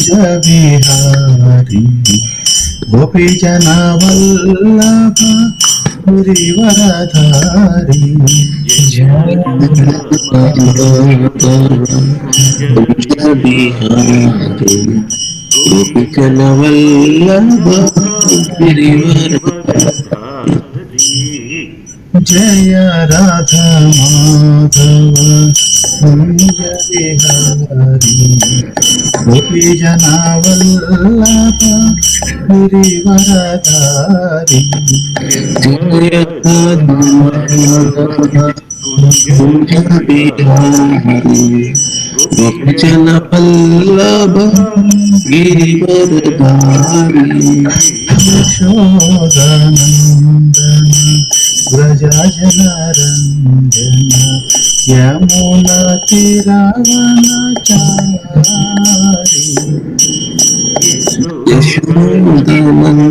बिहारी गोपी जना वल्लभ गिरिवरधारी बिहारी गोपी जना वल्लभ गिरिवरधारी जय राधा माधव कुंज बिहारी गोपी जना वल्लभ गिरिवरधारी जय राधा माधव कुंज बिहारी गोपी जना वल्लभ गिरिवरधारी यशोदानंदन व्रजजनरंजन यमुना तीरावनचारी यशोदानंदन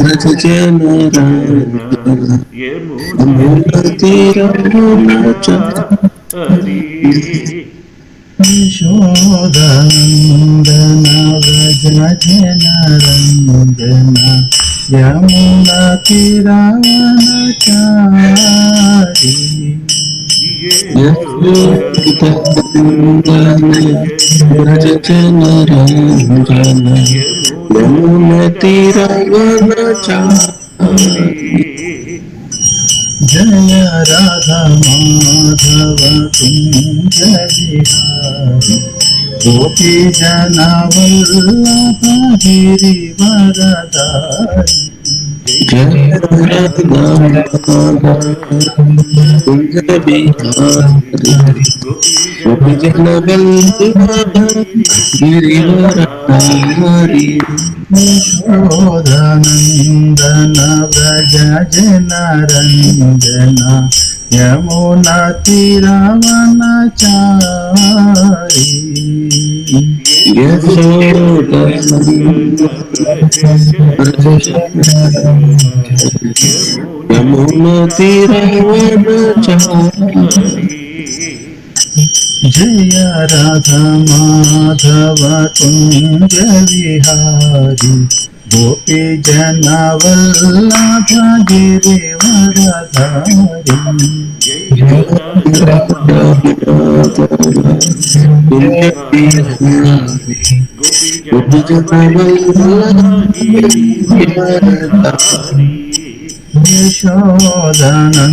व्रजजनरंजन यमुना तीरावनचारी यशोदानंदन व्रजजनरंजन यमुना तीरावनचारी यशोदानंदन व्रजजनरंजन यमुना तीरावनचारी जय राधा माधव कुंज बिहारी गोपी जना वल्लभ गिरिवरधारी जय राधा माधव कुंज बिहारी गोपी जना वल्लभ गिरिवरधारी यशोदानंदन व्रजजनरंजन यमुना तीरावनचारी यमुना तीरावनचारी जय राधा माधव कुंज बिहारी गोपी जना वल्लभ गिरिवरधारी जय राधा गोपी जना वल्लभ गिरिवरधारी यशोदानंदन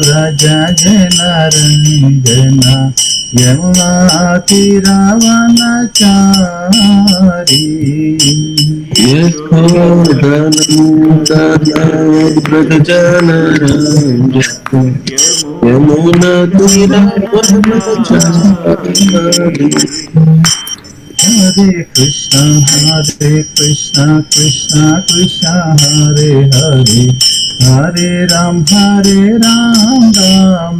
व्रजजनरंजन यमुना तीरावनचारी यशोदानंदन व्रजजनरंजन यमुना तीरावनचारी हरे कृष्णा कृष्णा कृष्णा हरे हरे हरे राम राम राम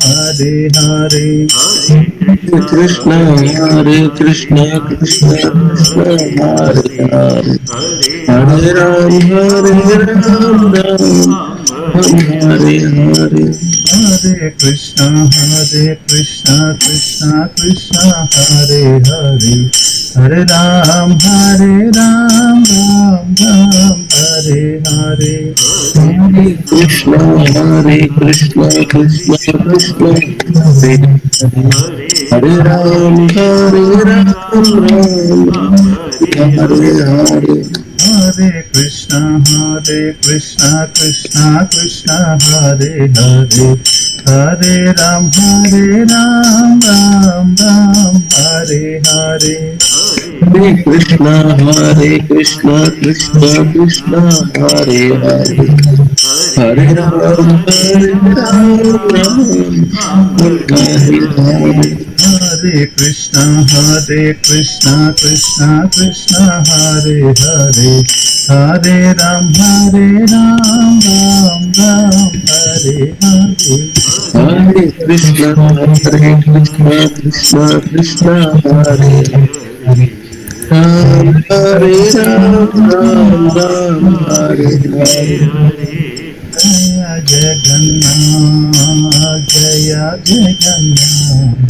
हरे हरे कृष्णा कृष्णा कृष्णा हरे हरे हरे राम राम हरे हरे हरे कृष्णा कृष्णा कृष्णा हरे हरे हरे राम राम हरे हरे हरे कृष्णा कृष्णा कृष्णा हरे हरे राम राम हरे हरे हरे कृष्णा कृष्णा कृष्णा हरे हरे हरे राम राम हरे हरे हरे कृष्णा कृष्णा कृष्णा हरे हरे हरे राम हरे हरे हरे कृष्णा कृष्णा कृष्णा हरे हरे हरे राम हरे हरे हरे कृष्णा कृष्णा कृष्णा हरे हरे राम राम हरे हरे जय जगन्नाथ जय जगन्नाथ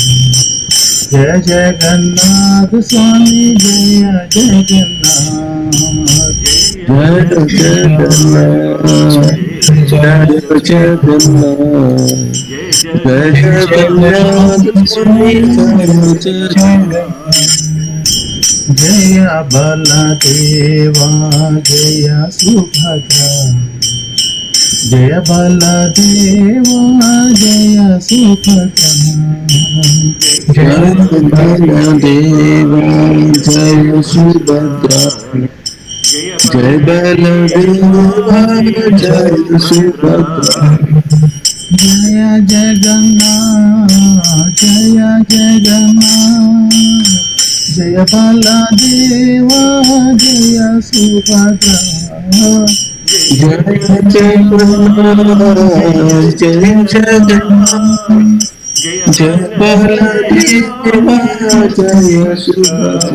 जय जगन्नाथ स्वामी जय जगन्नाथ जय जगन्नाथ जय जगन्नाथ जय जगन्नाथ स्वामी जय जगन्नाथ जय बलदेवा जय सुभद्रा जय बलदेवा जय सुभद्रा जय बलदेवा जय सुभद्रा जय बलदेवा जय सुभद्रा जय जगन्नाथ जय जगन्नाथ जय बलदेवा जय सुभद्रा जय जगन्नाथ जय जगन्नाथ जय बलदेवा जय सुभद्रा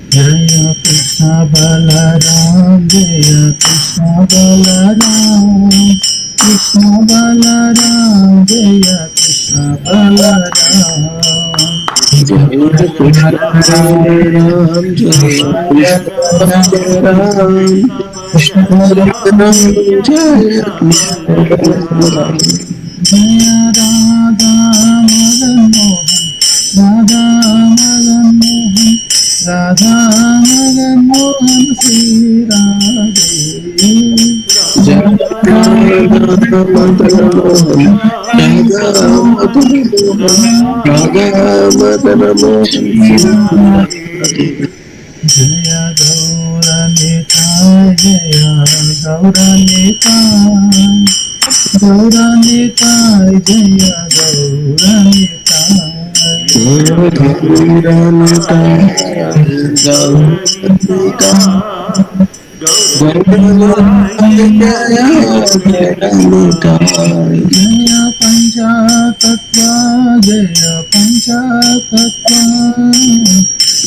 जय कृष्ण बलराम जय कृष्ण बलराम कृष्ण बलराम जय कृष्ण बलराम जय कृष्ण बलराम जय कृष्ण बलराम जय कृष्ण बलराम जय राधा मदन मोहन राधा मदन मोहन राधा मदन मोहन श्री राधे जय राधा मदन मोहन राधा मदन मोहन राधा मदन मोहन श्री राधे जय गौरनिताय जय गौरनिताय गौरनिताय जय गौरनिताय जय गौरनिताय जय पंचतत्व जय पंचतत्व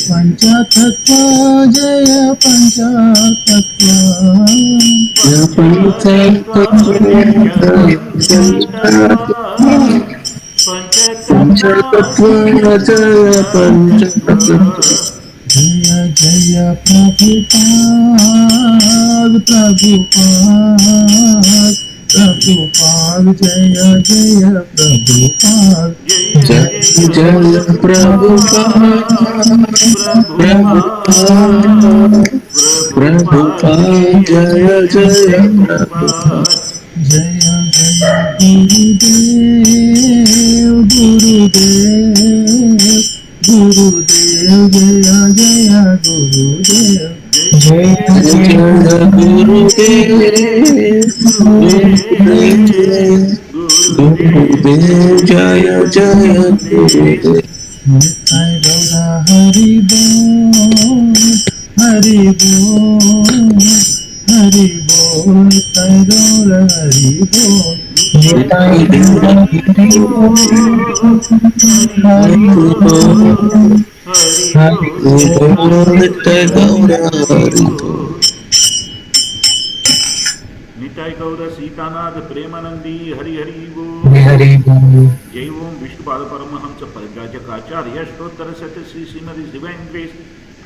पंचतत्व जय पंचतत्व जय पंचतत्व पंचतत्व जय पंचतत्व जय जय प्रभुपाद प्रभुपाद प्रभुपाद जय जय प्रभुपाद जय जय प्रभुपाद प्रभुपाद प्रभुपाद जय जय प्रभुपाद जय जय गुरुदेव गुरुदेव गुरुदेव जय जय गुरुदेव जय जय गुरुदेव गुरुदेव जय जय गुरुदेव निताय गौरा हरि बोल हरि बोल हरि बोल निताय गौरा हरि बोल निताय गौरा हरि बोल हरि बोल हरि बोल निताय गौरा हरि बोल निताय गौर सीतानाथ प्रेमानंदी हरि हरि बोल हरि बोल जय ओम विष्णुपाद परमहंस परिव्राजकाचार्य अष्टोत्तर सत्य श्री श्रीमती डिवाइन ग्रेस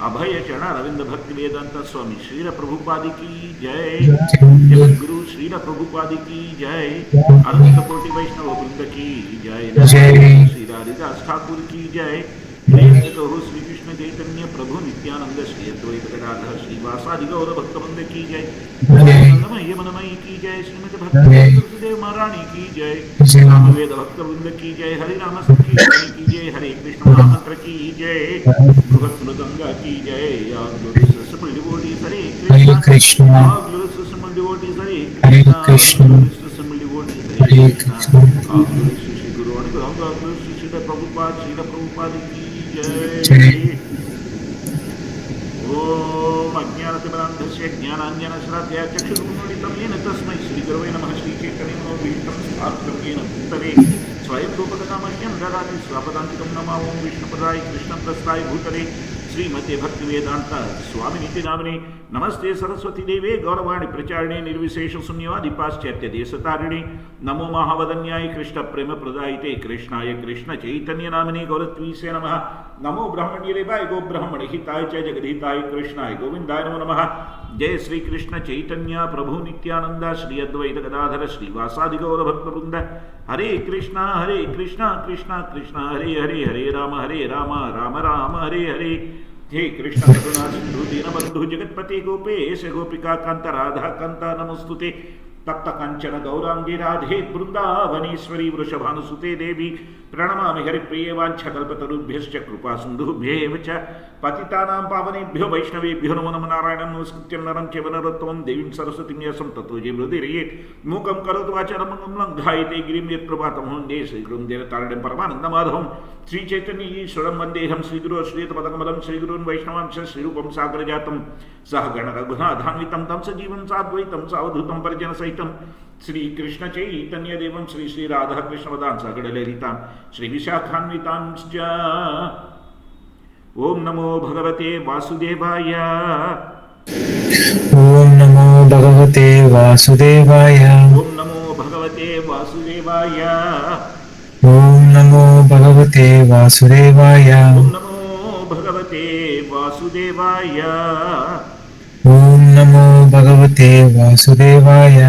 अभय चरण अरविंद भक्ति वेदांत स्वामी श्रील प्रभुपाद की जय जगद्गुरु श्रील प्रभुपाद की जय अनंत कोटि वैष्णव वृंद की जय श्री राधिदास ठाकुर की जय प्रेम से कहो श्री कृष्ण चैतन्य प्रभु नित्यानंद श्री अद्वैत गदाधर श्रीवासादि गौर भक्तवृंद की जय नंदमय मनमयी की जय श्रीमद भक्तिदेव महारानी की जय रामवेद भक्तवृंद की जय हरि नाम संकीर्तन की जय हरे कृष्ण महामंत्र की जय बृहत् मृदंगा की जय हरे कृष्ण हरे कृष्ण हरे कृष्ण श्री गुरु अनुग्रह श्री प्रभुपाद की जय ओम अज्ञानतिमिरान्धस्य ज्ञानाञ्जनशलाकया चक्षुरुन्मीलितं येन तस्मै श्रीगुरवे नमः श्रीचैतन्यमनोभीष्टं स्थापितं येन भूतले स्वयं रूपकथामह्यं ददाति स्वापदान्तिकं नमः ॐ विष्णुपदाय कृष्णप्रस्थाय भूतले శ్రీమతే భక్తి వేదాంత స్వామి నితి నామిని నమస్తే సరస్వతి దేవే గౌరవాణి ప్రచారిణి నిర్విశేష శూన్యవాది పాశ్చాత్య దేశతారిణి నమో మహావదన్యాయ కృష్ణ ప్రేమ ప్రదాయితే కృష్ణాయ కృష్ణ చైతన్య నామిని గౌరత్వీసే నమ నమో బ్రహ్మణ్యదేవాయ గో బ్రహ్మణ హితాయ చ జగదీతాయ కృష్ణాయ గోవిందాయ నమో నమ జయ శ్రీకృష్ణ చైతన్య ప్రభు నిత్యానంద శ్రీ అద్వైత గదాధర శ్రీవాసాది గౌర భక్త బృంద హరే కృష్ణ కృష్ణ కృష్ణ హరే హరే హరే రామ రామ రామ హరే హరే हे कृष्ण करुणा सिंधु दीनबंधु जगत्पति गोपेश गोपिका कांत राधा कांत नमस्तुते तप्त कंचन गौरांगी राधे वृंदावनेश्वरी वृषभानुसुते देवी प्रणमामि हरिप्रिये वाञ्छकल्पतरुभ्यश्च कृपा सिन्धुभ्येव च पतितानां पावनेभ्यो वैष्णवेभ्यो नमो नमः नारायणं नमस्कृत्य नरं चैव नरोत्तमं देवीं सरस्वतीं व्यासं ततो जयमुदीरयेत् मूकं करोतु वाचालं लङ्घयते गिरिं यत्प्रभातं वन्दे श्रीगुरुं देवतारणं परमानन्दमाधवं श्रीचैतन्यईश्वरं वन्देऽहं श्रीगुरो श्रीयुतपदकमलं श्रीगुरून् वैष्णवांश श्रीरूपं सागरजातं सह गणरघुनाथान्वितं तं सजीवं साद्वैतं सावधूतं परिजनसहितं श्रीकृष्ण चैतन्यदेवं श्री श्रीराधाकृष्णपदां सागरललितां श्रीविशाखान्वितांश्च ओम नमो भगवते वासुदेवाय ओम नमो भगवते वासुदेवाय ओम नमो भगवते वासुदेवाय ओम नमो भगवते वासुदेवाय ओम नमो भगवते वासुदेवाय ओम नमो भगवते वासुदेवाय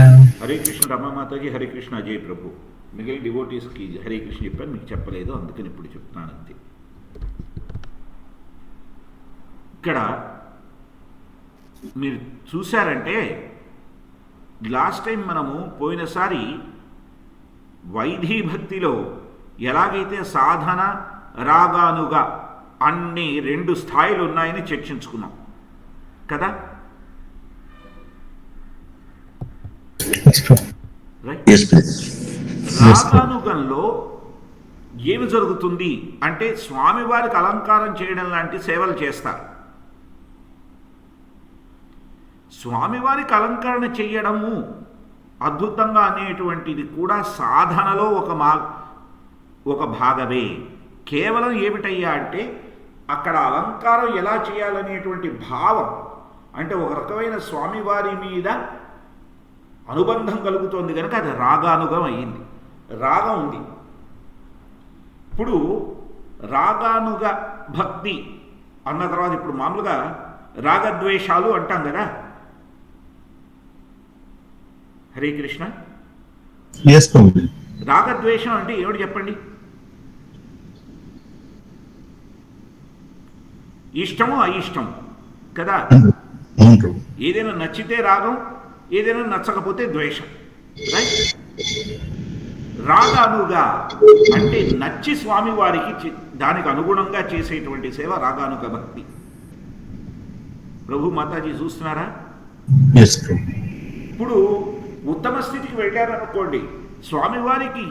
हरे कृष्ण रमा माता जी हरे कृष्ण जय प्रभु मिगिलिన డివోటీస్ కి హరే కృష్ణ చెప్పాను మీకు చెప్పలేదు అందుకని ఇప్పుడు చెప్తాను అంతే ఇక్కడ మీరు చూశారంటే లాస్ట్ టైం మనము పోయినసారి వైధీ భక్తిలో ఎలాగైతే సాధన రాగానుగా అన్ని రెండు స్థాయిలు ఉన్నాయని చర్చించుకున్నాం కదా రాగానుగంలో ఏమి జరుగుతుంది అంటే స్వామివారికి అలంకారం చేయడం లాంటి సేవలు చేస్తారు స్వామివారికి అలంకరణ చేయడము అద్భుతంగా అనేటువంటిది కూడా సాధనలో ఒక భాగమే కేవలం ఏమిటయ్యా అంటే అక్కడ అలంకారం ఎలా చేయాలనేటువంటి భావం అంటే ఒక రకమైన స్వామివారి మీద అనుబంధం కలుగుతోంది కనుక అది రాగానుగం అయ్యింది రాగం ఉంది ఇప్పుడు రాగానుగ భక్తి అన్న తర్వాత ఇప్పుడు మామూలుగా రాగద్వేషాలు అంటాం కదా హరే కృష్ణ రాగద్వేషం అంటే ఏమిటి చెప్పండి ఇష్టము అయిష్టం కదా ఏదైనా నచ్చితే రాగం ఏదైనా నచ్చకపోతే ద్వేషం రైట్ రాగానుగా అంటే నచ్చి స్వామివారికి దానికి అనుగుణంగా చేసేటువంటి సేవ రాగానుగ భక్తి ప్రభు మాతాజీ చూస్తున్నారా ఇప్పుడు ఉత్తమ స్థితికి వెళ్ళారనుకోండి స్వామివారికి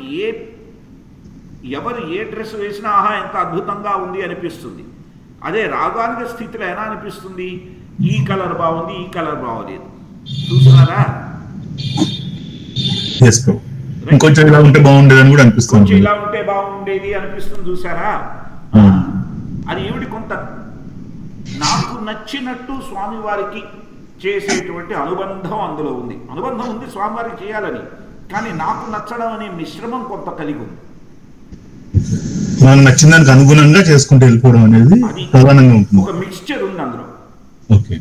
ఎవరు ఏ డ్రెస్ వేసినా ఆహా ఎంత అద్భుతంగా ఉంది అనిపిస్తుంది అదే రాగానుగ స్థితిలో ఎలా అనిపిస్తుంది ఈ కలర్ బాగుంది ఈ కలర్ బాగోలేదు చూస్తున్నారా ఇంకొంచెం ఇలా ఉంటే బాగుండేది అని కూడా అనిపిస్తుంది కొంచెం ఇలా ఉంటే బాగుండేది అనిపిస్తుంది చూసారా అది ఏమిటి కొంత నాకు నచ్చినట్టు స్వామివారికి చేసేటువంటి అనుబంధం అందులో ఉంది అనుబంధం ఉంది స్వామివారికి చేయాలని కానీ నాకు నచ్చడం అనే మిశ్రమం కొంత కలిగి ఉంది నాకు నచ్చిన దానికి అనుగుణంగా చేసుకుంటూ వెళ్ళిపోవడం అనేది ప్రధానంగా ఉంటుంది ఒక మిక్స్చర్ ఉంది అందులో ఓకే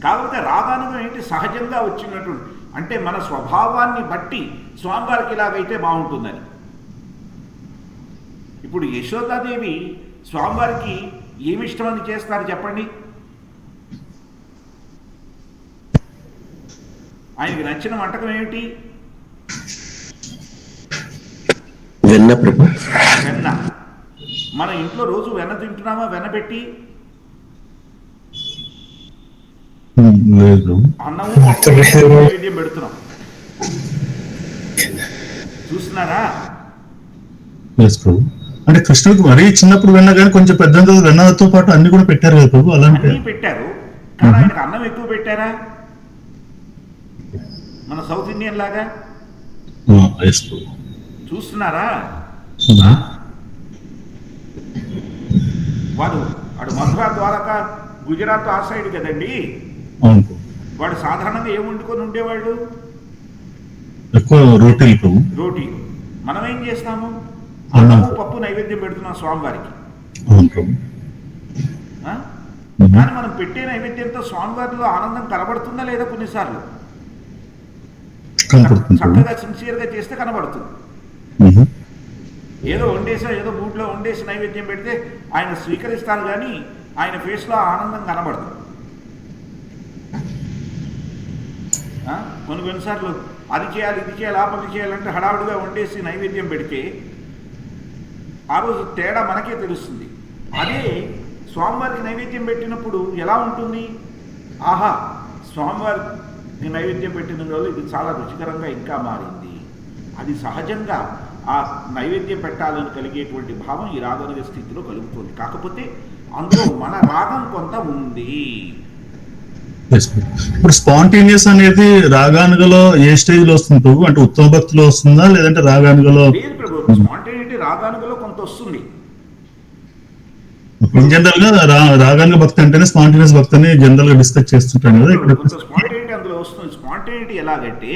కాకపోతే రాగానుగం ఏంటి సహజంగా వచ్చినటువంటి అంటే మన స్వభావాన్ని బట్టి స్వామివారికి ఇలాగైతే బాగుంటుందని ఇప్పుడు యశోదాదేవి స్వామివారికి ఏమి ఇష్టమని చేస్తారు చెప్పండి ఆయనకి నచ్చిన వంటకం ఏమిటి వెన్న ప్రభు వెన్న మన ఇంట్లో రోజు వెన్న తింటున్నామా వెన్న పెట్టి అన్నము నైవేద్యం పెడుతున్నాం చూస్తున్నారా అంటే కృష్ణుడికి మరీ చిన్నప్పుడు వెన్న కానీ కొంచెం పెద్ద వెన్నతో పాటు అన్ని కూడా పెట్టారు కదా ప్రభు అలాంటి అన్ని పెట్టారు కానీ ఆయనకు అన్నం ఎక్కువ పెట్టారా మన సౌత్ ఇండియన్ లాగా చూస్తున్నారా వాడు మధుర ద్వారకా గుజరాత్ ఆ సైడ్ కదండి. అవును ప్రభు. వాడు సాధారణంగా ఏం వండుకొని ఉండేవాళ్ళు? ఎక్కువ రోటీలు ప్రభు. రోటీలు. మనం ఏం చేస్తాము? అన్నం. అన్నము పప్పు నైవేద్యం పెడుతున్నాం స్వామివారికి. అవును ప్రభు. ఆ? మ్మ్. కానీ మనం పెట్టే నైవేద్యంతో స్వామివారిలో ఆనందం కనబడుతుందా లేదా? కొన్నిసార్లు కనపడుతుంది ప్రభు. చక్కగా సిన్సియర్గా చేస్తే కనబడుతుంది. మ్మ్. ఏదో వండేసా, ఏదో మూడ్లో వండేసి నైవేద్యం పెడితే ఆయన స్వీకరిస్తారు, కానీ ఆయన ఫేస్లో ఆనందం కనబడుతుంది. కొన్నిసార్లు అది చేయాలి, ఇది చేయాలి, ఆ పని చేయాలంటే హడావుడిగా వండేసి నైవేద్యం పెడితే ఆ రోజు తేడా మనకే తెలుస్తుంది. అదే స్వామివారికి నైవేద్యం పెట్టినప్పుడు ఎలా ఉంటుంది? ఆహా, స్వామివారికి నైవేద్యం పెట్టిన రోజు ఇది చాలా రుచికరంగా ఇంకా మారింది. అది సహజంగా ఆ నైవేద్యం పెట్టాలని కలిగేటువంటి భావం ఈ రాగనుగ స్థితిలో కలుగుతుంది. కాకపోతే అందులో మన రాగం కొంత ఉంది. ఇప్పుడు స్పాంటేనియస్ అనేది రాగానుగలో ఏ స్టేజ్ లో వస్తుంది ప్రభు? అంటే ఉత్తమ భక్తిలో వస్తుందా, లేదంటే రాగానుగలో? లేదు ప్రభు, స్పాంటేనిటీ రాగానుగలో కొంత వస్తుంది. ఇన్ జనరల్ గా రాగానుగ భక్తి అంటేనే స్పాంటేనియస్ భక్తి అని జనరల్ గా డిస్కస్ చేస్తుంటాను కదా. ఇక్కడ కొంత స్పాంటేనిటీ అందులో వస్తుంది. స్పాంటేనిటీ ఎలాగంటే,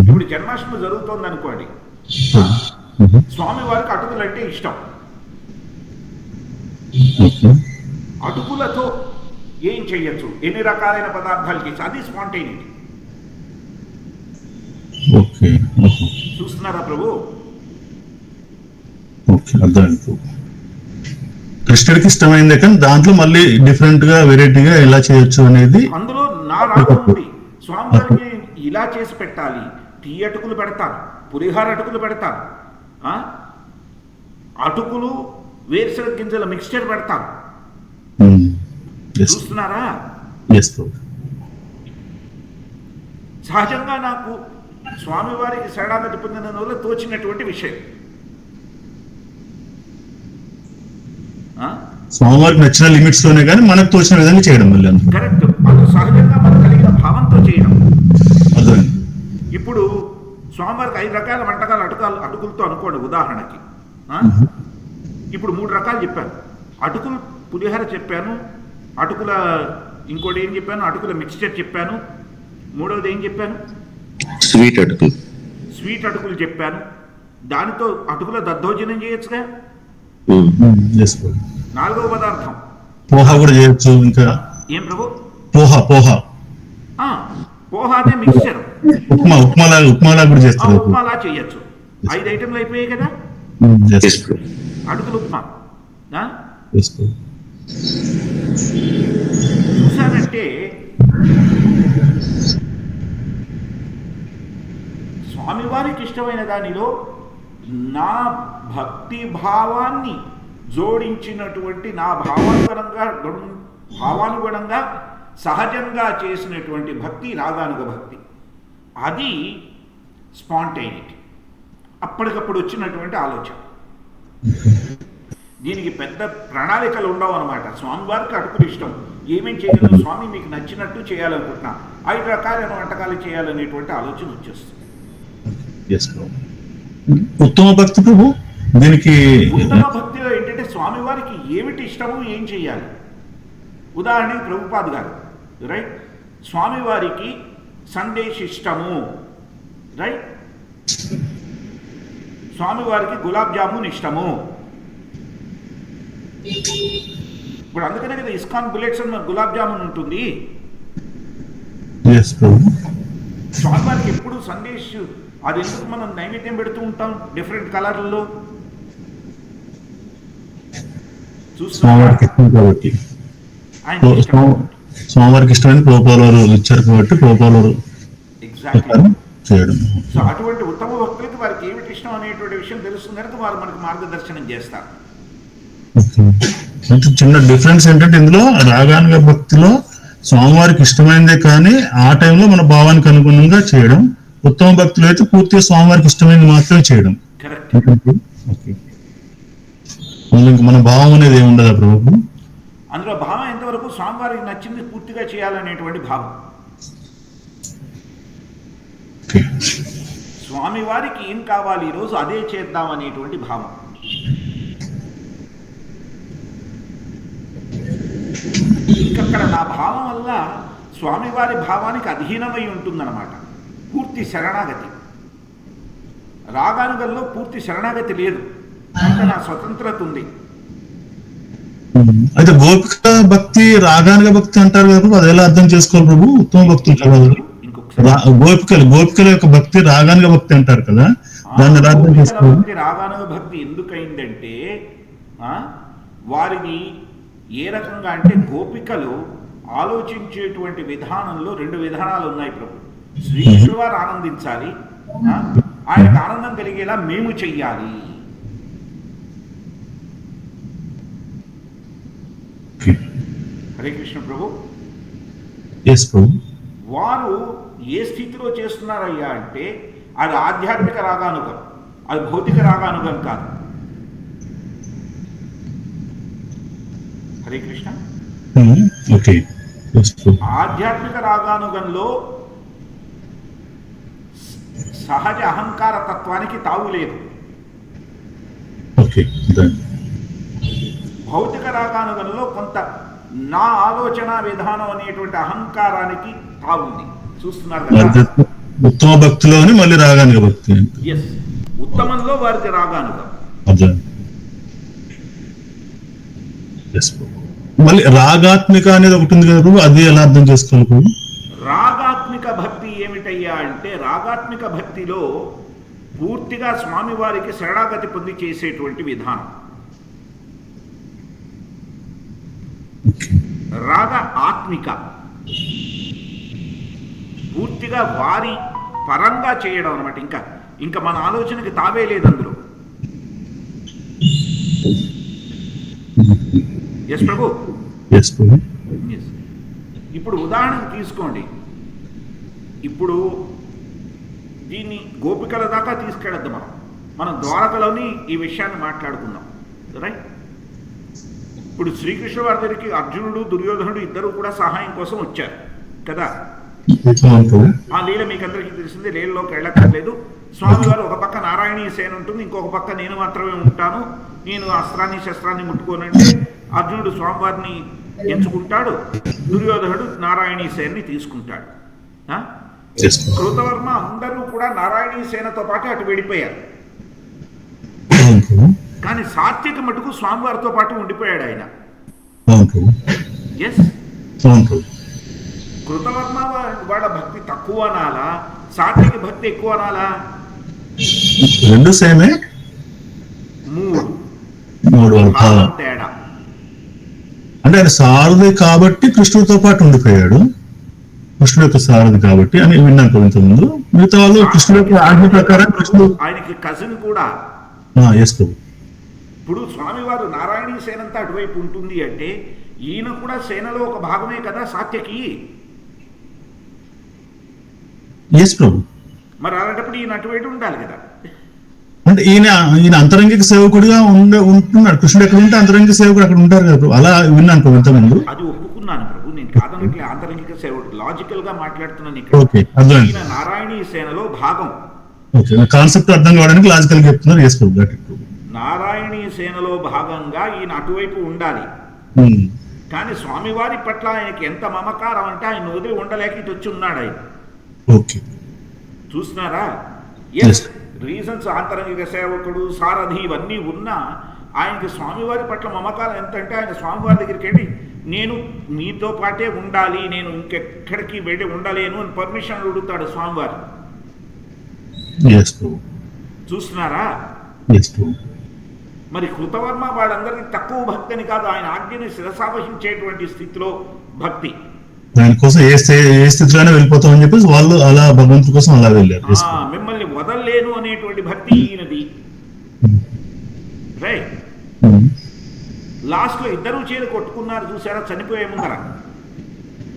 ఇప్పుడు జన్మాష్టమి జరుగుతోంది అనుకోండి, స్వామి వారికి అటుకులు అంటే ఇష్టం. అటుకులతో ఏం చెయ్యొచ్చు, ఎన్ని రకాలైన పదార్థాలు చేయొచ్చు, అది స్పాంటేనిటీ. ఓకే. చూస్తున్నారా ప్రభు? ఓకే, అర్థమైంది. కృష్ణుడికి ఇష్టమైందే, కానీ దాంట్లో మళ్ళీ డిఫరెంట్ గా వెరైటీగా ఎలా చేయొచ్చు అనేది అందులో నా రాగం ఉంది. స్వామివారికి ఇలా చేసి పెట్టాలి, టీ అటుకులు పెడతాను, పులిహార అటుకులు పెడతాను, అటుకులు వేరుశనగ గింజల మిక్స్చర్ పెడతాను. చూస్తున్నారా? సహజంగా నాకు స్వామివారికి శరణాగతి పొందిన వల్ల తోచినటువంటి విషయం. స్వామివారికి నచ్చిన లిమిట్స్ లోనే కానీ మనకు తోచిన విధంగా చేయడం మళ్ళీ కరెక్ట్. అది సహజంగా మనకు కలిగిన భావంతో చేయడం. ఇప్పుడు స్వామివారికి 5 రకాల వంటకాలు అటుకులతో అనుకోండి ఉదాహరణకి. ఇప్పుడు 3 రకాలు చెప్పాను. అటుకులు పులిహార చెప్పాను, అటుకుల ఇంకోటి ఏం చెప్పాను, అటుకుల మిక్స్చర్ చెప్పాను, మూడవది ఏం చెప్పాను, స్వీట్ అటుకులు చెప్పాను. దానితో అటుకుల దద్దోజనం చేయొచ్చుగా. 4వ పదార్థం పోహా కూడా చేయొచ్చు. ఇంకా ఏం ప్రభు? పోహా అదే మిక్స్చర్. ఉప్మాలా కూడా చేస్తారు. ఉప్మాలా చేయొచ్చు. 5 ఐటెంలు అయిపోయాయి కదా. అటుకులు ఉప్మా. చూసానంటే స్వామివారికి ఇష్టమైన దానిలో నా భక్తి భావాన్ని జోడించినటువంటి, నా భావానుగుణంగా సహజంగా చేసినటువంటి భక్తి రాగానుగ భక్తి. అది స్పాంటైనిటీ, అప్పటికప్పుడు వచ్చినటువంటి ఆలోచన. దీనికి పెద్ద ప్రణాళికలు ఉండవు అన్నమాట. స్వామివారికి అటుకులు ఇష్టం, ఏమేం చేయగలను స్వామి, మీకు నచ్చినట్టు చేయాలనుకుంటున్నా, 5 రకాలైన వంటకాలు చేయాలనేటువంటి ఆలోచన వచ్చేస్తుంది. ఉత్తమ భక్తి ప్రభు దీనికి ఉత్తమ భక్తిలో ఏంటంటే స్వామివారికి ఏమిటి ఇష్టము, ఏం చేయాలి. ఉదాహరణకి ప్రభుపాద్ గారు, రైట్, స్వామివారికి సందేశ్ ఇష్టము, రైట్, స్వామివారికి గులాబ్ జామున్ ఇష్టము. ఇప్పుడు అందుకనే కదా ఇస్కాన్ బుల్లెట్స్ అన్న గులాబ్ జామున్ ఉంటుంది. స్వామివారికి ఎప్పుడు సందేశ్, అది ఎందుకు మనం నైవేద్యం పెడుతూ ఉంటాం డిఫరెంట్ కలర్లలో. స్వామివారికి ఇష్టమైన ప్రోపాలరు ఇచ్చారు కాబట్టి ప్రోపాలరు చేయడం. సో అటువంటి ఉత్తమ భక్తులకి వారికి ఏమిటి ఇష్టం అనేటువంటి విషయం తెలుస్తుంది కనుక వారు మనకు మార్గదర్శనం చేస్తారు. చిన్న డిఫరెన్స్ ఏంటంటే ఇందులో రాగానుగ భక్తిలో స్వామివారికి ఇష్టమైనదే కానీ ఆ టైంలో మన భావానికి అనుగుణంగా చేయడం, ఉత్తమ భక్తులు అయితే పూర్తిగా స్వామివారికి ఇష్టమైనది మాత్రమే చేయడం. మన భావం అనేది ఏముండదా ప్రభు? అందులో భావం ఎంతవరకు స్వామివారికి నచ్చింది పూర్తిగా చేయాలనేటువంటి భావం. స్వామివారికి ఏం కావాలి ఈరోజు అదే చేద్దాం అనేటువంటి భావం. ఇంకక్కడ నా భావం వల్ల స్వామివారి భావానికి అధీనమై ఉంటుందన్నమాట. పూర్తి శరణాగతి. రాగానుగంలో పూర్తి శరణాగతి లేదు, అంటే నా స్వతంత్రత ఉంది. అయితే గోపిక భక్తి రాగానుగ భక్తి అంటారు కదా ప్రభు, అది ఎలా అర్థం చేసుకోవాలి ప్రభు? ఉత్తమ భక్తులు కదా గోపికల యొక్క భక్తి రాగానుగ భక్తి అంటారు కదా, దాన్ని ఎలా అర్థం చేసుకోవాలి? రాగానుగ భక్తి ఎందుకైందంటే వారిని ఏ రకంగా అంటే గోపికలు ఆలోచించేటువంటి విధానంలో 2 విధానాలు ఉన్నాయి ప్రభు. శ్రీకృష్ణుడు వారు ఆనందించాలి, ఆయనకు ఆనందం కలిగేలా మేము చెయ్యాలి. హరే కృష్ణ ప్రభు. వారు ఏ స్థితిలో చేస్తున్నారయ్యా అంటే అది ఆధ్యాత్మిక రాగానుగం, అది భౌతిక రాగానుగం కాదు. హరే కృష్ణ. ఆధ్యాత్మిక రాగానుగంలో సహజ అహంకార తత్వానికి తావు లేదు. భౌతిక రాగానుగంలో కొంత నా ఆలోచన విధానం అనేటువంటి అహంకారానికి తావుంది. చూస్తున్నారు కదా, ఉత్తమ భక్తిలోని మళ్ళీ రాగానుగ భక్తి. ఎస్, ఉత్తమంలో వారికి రాగానుగం. మళ్ళీ రాగాత్మిక అనేది ఒకటి ఉంది కదా, అది ఎలా అర్థం చేసుకోవాలి? రాగాత్మిక భక్తి ఏమిటయ్యా అంటే రాగాత్మిక భక్తిలో పూర్తిగా స్వామివారికి శరణాగతి పొంది చేసేటువంటి విధానం. రాగ ఆత్మిక పూర్తిగా వారి పరంగా చేయడం అనమాట. ఇంకా మన ఆలోచనకి తావే లేదు అందులో. ఎస్ ప్రభు. ఇప్పుడు ఉదాహరణకు తీసుకోండి, ఇప్పుడు దీన్ని గోపికల దాకా తీసుకెళ్ళద్దు. మనం ద్వారకలోని ఈ విషయాన్ని మాట్లాడుకుందాం, రైట్? ఇప్పుడు శ్రీకృష్ణ వారి దగ్గరికి అర్జునుడు దుర్యోధనుడు ఇద్దరు కూడా సహాయం కోసం వచ్చారు కదా. ఆ లీల మీకు అందరికీ తెలిసిందే, లీలలోకి వెళ్ళక్కర్లేదు. స్వామివారు ఒక పక్క నారాయణీయ సేన ఉంటుంది, ఇంకొక పక్క నేను మాత్రమే ఉంటాను, నేను అస్త్రాన్ని శస్త్రాన్ని ముట్టుకోనంటే అర్జునుడు స్వామివారిని ఎంచుకుంటాడు, దుర్యోధనుడు నారాయణీయ సేనని తీసుకుంటాడు. కృతవర్మ అందరూ కూడా నారాయణీయ సేనతో పాటు అటు వెళ్ళిపోయారు. కానీ సాత్విక మటుకు స్వామివారితో పాటు ఉండిపోయాడు ఆయన. ఎస్, కృతవర్మ వాళ్ళ భక్తి తక్కువ అనాలా, సాత్విక భక్తి ఎక్కువ అనాలా? రెండు సేమే, మూడు తేడా. అంటే ఆయన సారథి కాబట్టి కృష్ణుడితో పాటు ఉండిపోయాడు, కృష్ణుడు యొక్క సారథి కాబట్టి అని విన్నాను కొంతమంది. మిగతా వాళ్ళు కృష్ణుడు యొక్క ఆజ్ఞ ప్రకారం కృష్ణుడు ఆయనకి కజిన్ కూడా. ఇప్పుడు స్వామివారు నారాయణీ సేనంతా అటువైపు ఉంటుంది అంటే ఈయన కూడా సేనలో ఒక భాగమే కదా సాత్యకి. మరి అలాంటప్పుడు ఈయన అటువైపు ఉండాలి కదా. అంటే ఈయన అంతరంగిక సేవకుడిగా ఉంటున్నాడు, కృష్ణుడు ఎక్కడ ఉంటే అంతరంగిక సేవకుడు అక్కడ ఉంటారు కదా, అలా విన్నాను కొంతమంది. అది ఒప్పుకున్నాను ప్రభు, నేను కాదనట్లే. ఆంతరంగిక సేవకుడు లాజికల్ గా మాట్లాడుతున్నాను ఇక్కడ. ఈయన నారాయణీ సేనలో భాగం. కాన్సెప్ట్ అర్థం కావడానికి లాజికల్ గా చెప్తున్నారు. నారాయణీ సేనలో భాగంగా ఈయన అటువైపు ఉండాలి. కానీ స్వామివారి పట్ల ఆయనకి ఎంత మమకారం అంటే ఆయన వదిలి ఉండలేక ఇటు వచ్చి ఉన్నాడు ఆయన. చూస్తున్నారా? రీజన్స్ ఆంతరంగిక సేవకుడు, సారథి ఇవన్నీ ఉన్నా ఆయనకి స్వామివారి పట్ల మమకారం ఎంత అంటే ఆయన స్వామివారి దగ్గరికి వెళ్ళి నేను మీతో పాటే ఉండాలి, నేను ఇంకెక్కడికి వెళ్ళి ఉండలేను అని పర్మిషన్ అడుగుతాడు స్వామివారు. చూస్తున్నారా? మరి కృతవర్మ వాళ్ళందరికీ తక్కువ భక్తి అని కాదు, ఆయన ఆజ్ఞని శిరసావహించేటువంటి స్థితిలో భక్తి. దానికోసం ఏ స్థితిలోనే వెళ్ళిపోతామని చెప్పేసి వాళ్ళు అలా భగవంతుడి కోసం అలా వెళ్ళారు. మిమ్మల్ని వదలలేను అనేటువంటి భక్తి ఈయనది. రైట్. లాస్ట్ లో ఇద్దరు చేరు కొట్టుకున్నారు, చూసారా? చనిపోయే ముందర.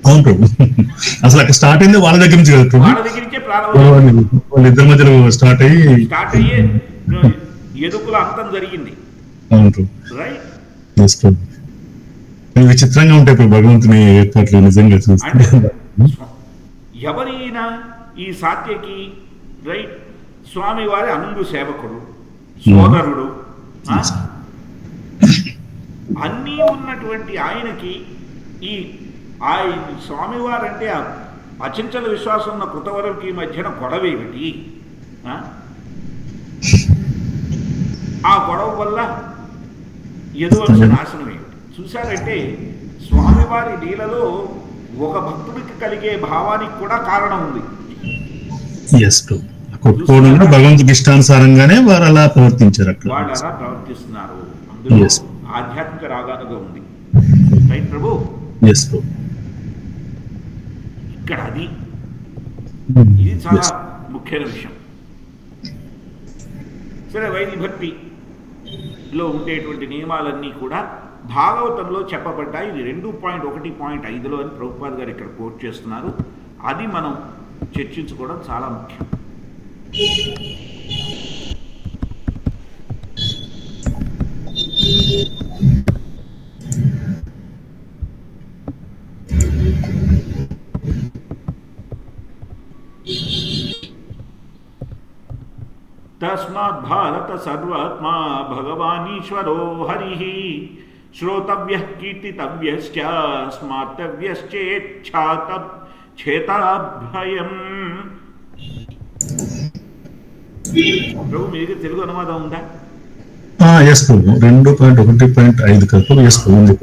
అవును ప్రభు, అసలు అక్కడ స్టార్ట్ అయింది వాళ్ళ దగ్గర నుంచి కదా, వాళ్ళ దగ్గర నుంచే ప్రారంభం. వాళ్ళిద్దరి మధ్యలో స్టార్ట్ అయ్యే ఎదుకుల అంతం జరిగింది. విచిత్రంగా ఉంటాయి భగవంతుని ఏర్పాట్లు నిజంగా చూస్తే. ఎవరైనా ఈ సాత్యకి రైట్ స్వామివారి అనుంగు సేవకుడు, సోదరుడు, అన్నీ ఉన్నటువంటి ఆయనకి ఈ ఆ స్వామివారంటే అచంచల విశ్వాసం ఉన్న కృతవరులకి మధ్యన గొడవ ఏమిటి? ఆ గొడవ వల్ల యదువంశ నాశనం ఏమిటి? చూశారంటే స్వామివారి లీలలో ఒక భక్తుడికి కలిగే భావానికి కూడా కారణం ఉంది. భగవంతుడికి ఇష్టానుసారంగానే వారు అలా ప్రవర్తించారు, వాళ్ళు అలా ప్రవర్తిస్తున్నారు. అందులో ఆధ్యాత్మిక రాగానుగా ఉంది. రైట్ ప్రభు. ఇక్కడ ఇది చాలా ముఖ్యమైన విషయం. సరే, వైదిక భక్తిలో ఉండేటువంటి నియమాలన్నీ కూడా భాగవతంలో చెప్పబడ్డాయి. ఇది 2.1.5లో అని ప్రభుపాద్ గారు ఇక్కడ కోట్ చేస్తున్నారు. అది మనం చర్చించుకోవడం చాలా ముఖ్యం. తస్మాత్ భారత సర్వాత్మా భగవానీశ్వరో హరిః శ్రోతవ్యః కీర్తితవ్యశ్చ స్మార్తవ్యశ్చేచ్ఛాతభయం. ప్రభు మీకు తెలుగు అనువాదం ఉందా? 2.1.5 కలిపి ఉంది.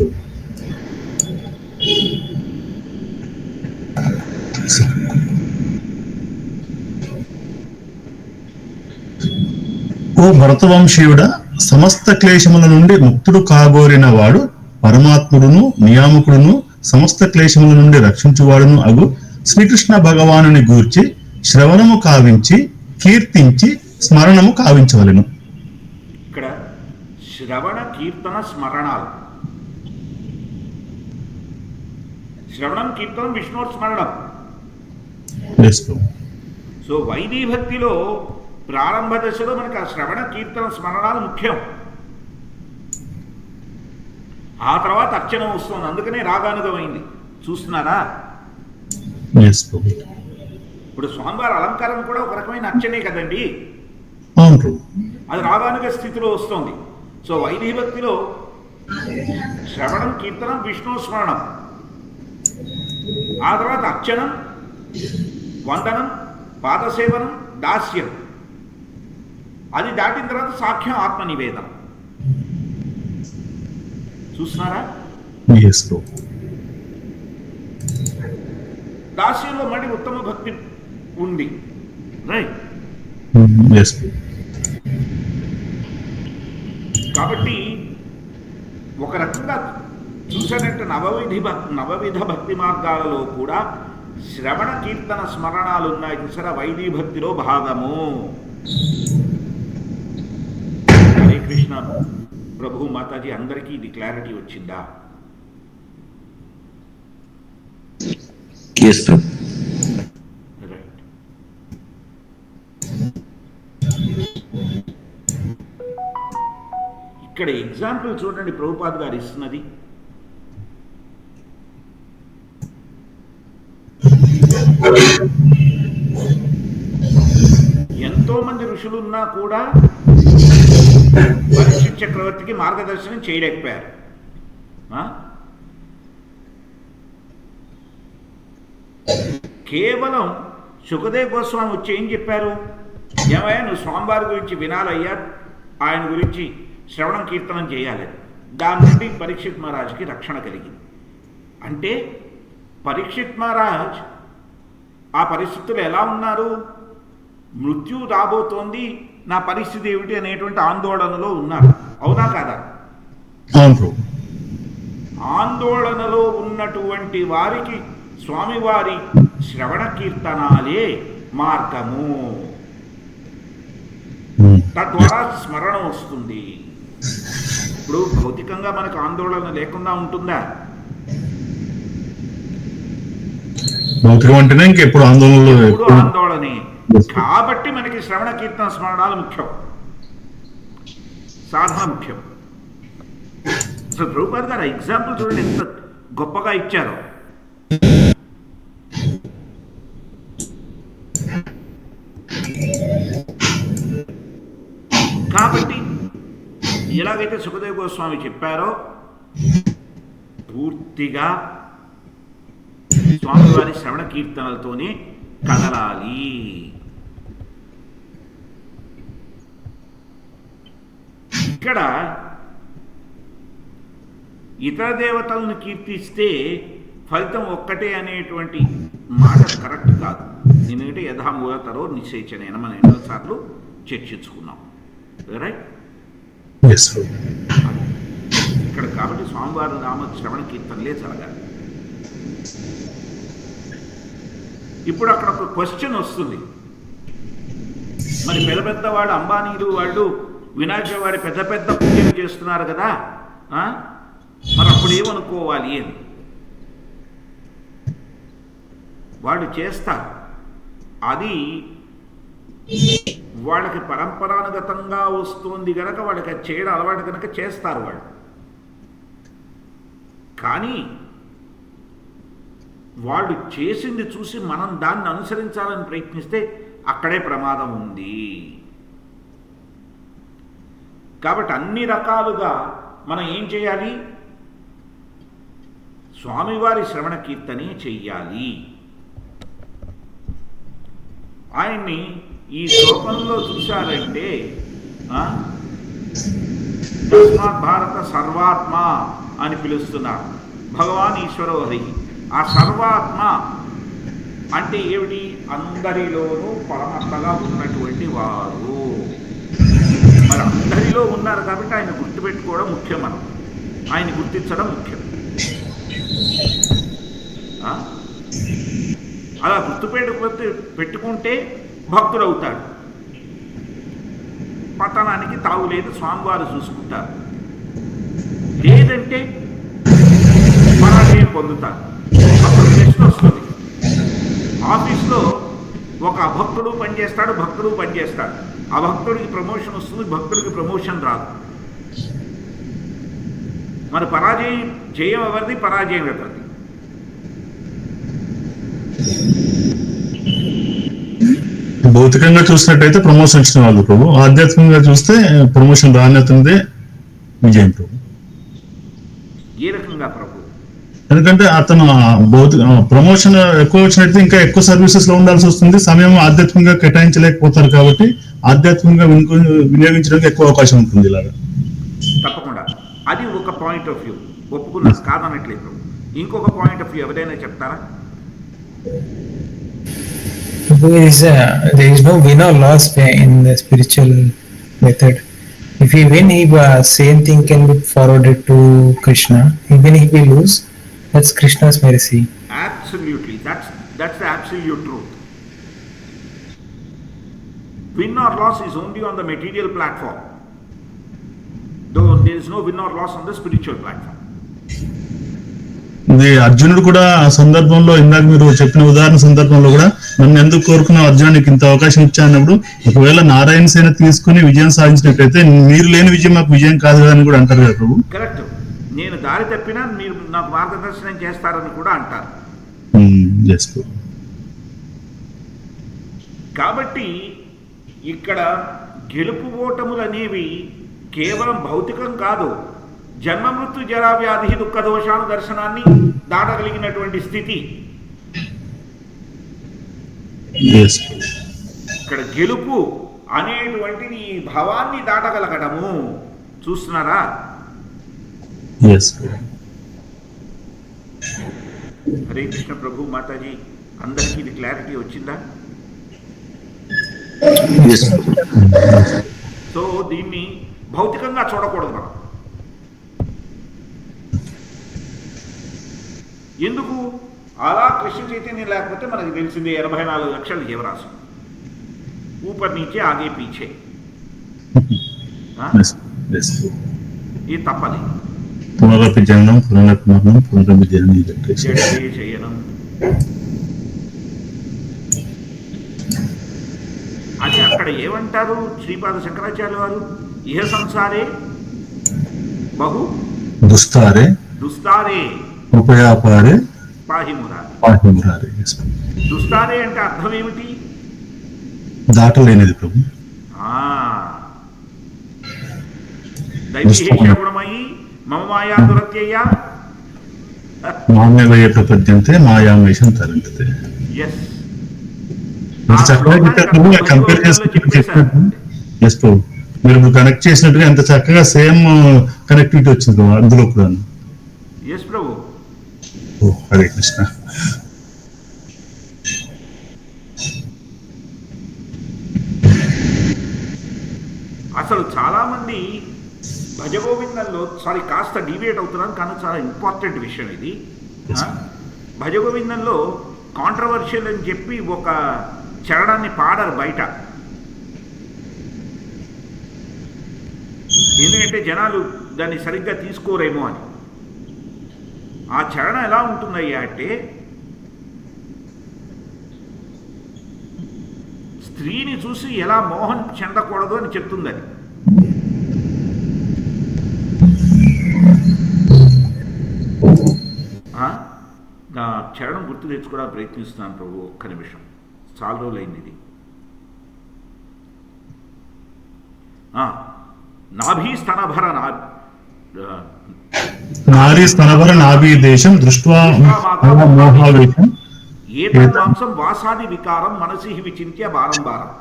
ఓ భరతవంశీయుడా, సమస్త క్లేశముల నుండి ముక్తుడు కాబోరిన వాడు పరమాత్ముడును నియామకుడును సమస్త క్లేశముల నుండి రక్షించువాడును అగు శ్రీకృష్ణ భగవానుని గూర్చి శ్రవణము కావించి కీర్తించి స్మరణము కావించవలెను. ఇక్కడ శ్రవణ కీర్తన స్మరణాలు. శ్రవణం కీర్తనం విష్ణు స్మరణం. సో వైదిక భక్తిలో ప్రారంభ దశలో మనకు ఆ శ్రవణ కీర్తన స్మరణాలు ముఖ్యం. ఆ తర్వాత అర్చన వస్తుంది. అందుకనే రాగానుగమైంది. చూస్తున్నారా? ఇప్పుడు స్వామివారి అలంకారం కూడా ఒక రకమైన అర్చనే కదండి. అది రాగానుగ స్థితిలో వస్తుంది. సో వైదిక భక్తిలో శ్రవణం కీర్తనం విష్ణు స్మరణం, ఆ తర్వాత అర్చనం, వందనం, పాదసేవనం, దాస్యం. అది దాటిన తర్వాత సాఖ్యం, ఆత్మ నివేదనం. చూస్తున్నారా? దాస్యంలో మళ్ళీ ఉత్తమ భక్తి ఉంది. రైట్. కాబట్టి ఒక రకంగా చూసానంటే నవవిధ భక్తి మార్గాలలో కూడా శ్రవణ కీర్తన స్మరణాలు ఉన్నాయి. చూసారా? వైదిక భక్తిలో భాగము. హరే కృష్ణ. ప్రభు మాతాజీ అందరికీ ఇది క్లారిటీ వచ్చిందా? రైట్. ఇక్కడ ఎగ్జాంపుల్ చూడండి ప్రభుపాద్ గారు ఇస్తున్నది. ఎంతో మంది ఋషులున్నా కూడా పరీక్షిత్ చక్రవర్తికి మార్గదర్శనం చేయలేకపోయారు. కేవలం సుఖదేవ్ గోస్వామి వచ్చి ఏం చెప్పారు? ఏమయ్యా, నువ్వు స్వామివారి గురించి వినాలయ్యా, ఆయన గురించి శ్రవణం కీర్తనం చేయాలి. దాని నుండి పరీక్షిత్ మహారాజ్కి రక్షణ కలిగింది. అంటే పరీక్షిత్ మహారాజ్ ఆ పరిస్థితులు ఎలా ఉన్నారు? మృత్యు రాబోతోంది, నా పరిస్థితి ఏమిటి అనేటువంటి ఆందోళనలో ఉన్నారు. అవునా కాదా? ఆందోళనలో ఉన్నటువంటి వారికి స్వామివారి శ్రవణ కీర్తనాలే మార్గము. తద్వారా స్మరణ వస్తుంది. ఇప్పుడు భౌతికంగా మనకు ఆందోళన లేకుండా ఉంటుందా? ఎప్పుడు ఆందోళనే. కాబట్టి మనకి శ్రవణ కీర్తన స్మరణాలు ముఖ్యం, సాధన ముఖ్యం. సో ప్రభుపాద్ గారు ఎగ్జాంపుల్ చూడండి ఎంత గొప్పగా ఇచ్చారో. కాబట్టి ఎలాగైతే సుఖదేవ్ గోస్వామి చెప్పారో పూర్తిగా స్వామివారి శ్రవణ కీర్తనలతోనే కదలాలి. ఇక్కడ ఇతర దేవతలను కీర్తిస్తే ఫలితం ఒక్కటే అనేటువంటి మాట కరెక్ట్ కాదు. ఎందుకంటే యథామూలతరో నిశ్చయించిన మనం ఎన్నోసార్లు చర్చించుకున్నాం. రైట్? ఇక్కడ కాబట్టి స్వామివారి నామ శ్రవణ కీర్తనలే జరగాలి. ఇప్పుడు అక్కడ ఒక క్వశ్చన్ వస్తుంది, మరి పెద్ద పెద్ద వాళ్ళు అంబానీలు వాళ్ళు వినాయక వారి పెద్ద పెద్ద పూజలు చేస్తున్నారు కదా, మరి అప్పుడు ఏమనుకోవాలి అని వాళ్ళు చేస్తారు. అది వాళ్ళకి పరంపరానుగతంగా వస్తుంది కనుక వాళ్ళకి అది చేయడం అలవాటు కనుక చేస్తారు వాళ్ళు. కానీ వాళ్ళు చేసింది చూసి మనం దాన్ని అనుసరించాలని ప్రయత్నిస్తే అక్కడే ప్రమాదం ఉంది. కాబట్టి అన్ని రకాలుగా మనం ఏం చేయాలి? స్వామివారి శ్రవణ కీర్తనే చెయ్యాలి. ఆయన్ని ఈ శ్లోకంలో చూశారంటే తస్మాత్ భారత సర్వాత్మ అని పిలుస్తున్నారు. భగవాన్ ఈశ్వరో హరి. ఆ సర్వాత్మ అంటే ఏమిటి? అందరిలోనూ పరమాత్మగా ఉన్నటువంటి వారు. మరి అందరిలో ఉన్నారు కాబట్టి ఆయన గుర్తుపెట్టుకోవడం ముఖ్యం. మనం ఆయన గుర్తించడం ముఖ్యం. అలా పెట్టుకుంటే భక్తుడవుతాడు. పతనానికి తావులేదు, స్వామివారు చూసుకుంటారు. లేదంటే పరాజయం పొందుతారు. అప్పుడు ప్రశ్న వస్తుంది, ఆఫీస్లో ఒక అభక్తుడు పనిచేస్తాడు, భక్తుడు పనిచేస్తాడు. ఆ భక్తుడికి ప్రమోషన్ వస్తుంది, భక్తుడికి ప్రమోషన్ రాదు. మరి జయం ఎవరిది, పరాజయం ఎవరిది? భౌతికంగా చూసినట్టయితే ప్రమోషన్ ఇచ్చిన వాళ్ళు ప్రభు, ఆధ్యాత్మికంగా చూస్తే ప్రమోషన్ రానవుతుందే విజయం ప్రభు. ఏ రకంగా ప్రభు? ఎందుకంటే అతను ప్రమోషన్ ఎక్కువ వచ్చినట్టు ఇంకా ఎక్కువ సర్వీసెస్ లో ఉండాల్సి వస్తుంది, సమయం ఆధ్యాత్మికంగా కేటాయించలేకపోతారు. కాబట్టి ఆధ్యాత్మికంగా వినియోగించడానికి ఎక్కువ అవకాశం ఉంటుంది. ఇలాగా తప్పకుండా అది ఒక పాయింట్ ఆఫ్ వ్యూ, ఒప్పుకున్నా, కాదనట్లేదు. ఇంకొక పాయింట్ ఆఫ్ వ్యూ ఎవరైనా చెప్తారా? There is no win or loss in the spiritual method. If we win, same thing can be forwarded to Krishna. Even if we lose, that's Krishna's mercy. Absolutely, that's the absolute truth. Win or loss is only on the material platform, though there is no win or loss on the spiritual platform. ఇది అర్జునుడు కూడా ఆ సందర్భంలో, ఇందాక మీరు చెప్పిన ఉదాహరణ సందర్భంలో కూడా, నన్ను ఎందుకు కోరుకున్న అర్జునుడికి ఇంత అవకాశం ఇచ్చా అన్నప్పుడు, ఒకవేళ నారాయణ సేన తీసుకుని విజయం సాధించినట్లయితే మీరు లేని విజయం నాకు విజయం కాదు కదా అని కూడా అంటారు కదా ప్రభు. కరెక్ట్. నేను దారి తప్పినా మీరు నాకు మార్గదర్శనం చేస్తారని కూడా అంటారు. కాబట్టి ఇక్కడ గెలుపు ఓటములు అనేవి కేవలం భౌతికం కాదు, జన్మ మృత్యు జరా వ్యాధి దుఃఖ దోషాను దర్శనాన్ని దాటగలిగినటువంటి స్థితి. ఇక్కడ గెలుపు అనేటువంటిది ఈ భావాన్ని దాటగలగడము. చూస్తున్నారా? హరే కృష్ణ ప్రభు మాతాజీ, అందరికీ ఇది క్లారిటీ వచ్చిందా? సో దీన్ని భౌతికంగా చూడకూడదు మనం. ఎందుకు? అలా కృష్ణ చైతన్యం లేకపోతే మనకు తెలిసింది 84 లక్షల జీవరాశి, ఊపర్ నీచే ఆగే పీछे. ఇది తప్పది. పునరపి జననం పునరపి మరణం పునరపి చేయనం అని అక్కడ ఏమంటారు శ్రీపాద శంకరాచార్య వారు? ఇహ సంసారే బహు దుస్తారే ఉపయాపారే పాహిమురారే. దుస్తారే అంటే అర్థం ఏమిటి? దాటలేనిది ప్రభు. దైవీ గుణమయి మమ మాయా దురత్యయ్య మామేవయ్య ప్రపద్యంతే మాయామేషం తరంతతే. ఎస్, ఎంత చక్కగా చెప్పారు, కంపేర్ చేసుకుంటూ చెప్పినట్టు. ఎస్ ప్రభు, మీరు ఇప్పుడు కనెక్ట్ చేసినట్టుగా ఎంత చక్కగా సేమ్ కనెక్టివిటీ వచ్చింది ప్రభు అందులో కూడా. ఎస్ ప్రభు. ఓ హరే కృష్ణ. అసలు చాలామంది భజగోవిందంలో, సారీ కాస్త డీవియేట్ అవుతున్నాను కానీ చాలా ఇంపార్టెంట్ విషయం ఇది. భజగోవిందంలో కాంట్రవర్షియల్ అని చెప్పి ఒక చరణాన్ని పాడరు బయట, ఎందుకంటే జనాలు దాన్ని సరిగ్గా తీసుకోరేమో అని. ఆ చరణం ఎలా ఉంటుందయ్యా అంటే, స్త్రీని చూసి ఎలా మోహం చెందకూడదు అని చెప్తుంది అది. నా చరణం గుర్తు తెచ్చుకోవడానికి ప్రయత్నిస్తున్నాను ప్రభు, ఒక్క నిమిషం, చాలా రోజులైంది ఇది. నాభీస్తనభర నారీ స్తనభర నాభీ దేశం దృష్ట్వా మోహావేశం ఏతన్మాంసం వాసాది వికారం మనసి విచింత్య బారంబారం.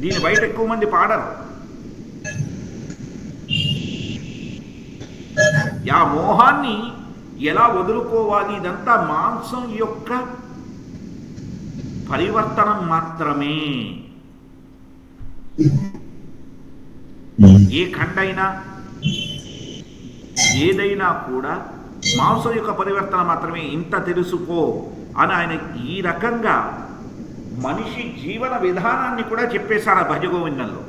దీని బయట ఎక్కువ మంది పాడరు. ఆ మోహాన్ని ఎలా వదులుకోవాలి, ఇదంతా మాంసం యొక్క పరివర్తనం మాత్రమే. ఏ ఖండైనా ఏదైనా కూడా మాంసం యొక్క పరివర్తన మాత్రమే, ఇంత తెలుసుకో అని ఆయన ఈ రకంగా మనిషి జీవన విధానాన్ని కూడా చెప్పేశారు ఆ భజగోవిందంలో,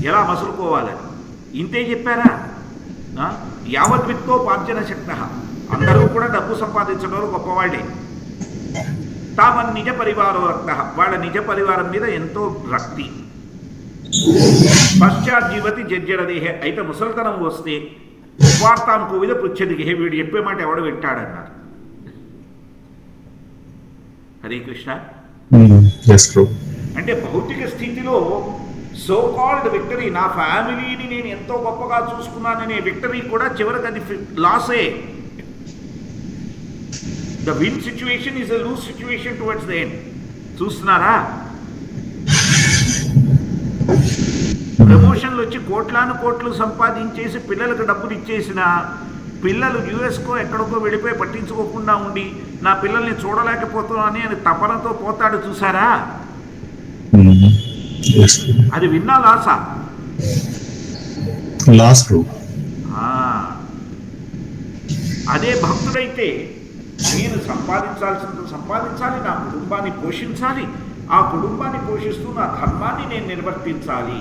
ఎలా మసులుకోవాలని. ఇంతే చెప్పారా? యావద్విత్తో పార్జన శక్త, అందరూ కూడా డబ్బు సంపాదించడం గొప్పవాళ్లే. తామన్ నిజ పరివారో రక్త, వాళ్ళ నిజ పరివారం మీద ఎంతో రక్తి. పశ్చాజ్జీవతి జర్జరదేహ, అయితే ముసలితనం వస్తే వార్తాం కోవిద పృచ్ఛదిహే, వీడు చెప్పే మాట ఎవడు వింటాడన్నారు. హరే కృష్ణ. అంటే భౌతిక స్థితిలో సో కాల్డ్ విక్టరీ, నా ఫ్యామిలీని నేను ఎంతో గొప్పగా చూసుకున్నాననే విక్టరీ కూడా చివరికి అది లాసే. The win situation is a lose situation towards the end. చూస్తున్నారా? ప్రమోషన్లు వచ్చి కోట్లాను కోట్లు సంపాదించేసి పిల్లలకు డబ్బులు ఇచ్చేసిన పిల్లలు యుఎస్కో ఎక్కడికో వెళ్ళిపోయి పట్టించుకోకుండా ఉండి నా పిల్లల్ని చూడలేకపోతున్నాను అని తపనతో పోతాడు. చూసారా? అది విన్నా లాసా? లాస్. అదే భక్తుడైతే నేను సంపాదించాల్సినంత సంపాదించాలి, నా కుటుంబాన్ని పోషించాలి, ఆ కుటుంబాన్ని పోషిస్తూ నా ధర్మాన్ని నేను నిర్వర్తించాలి,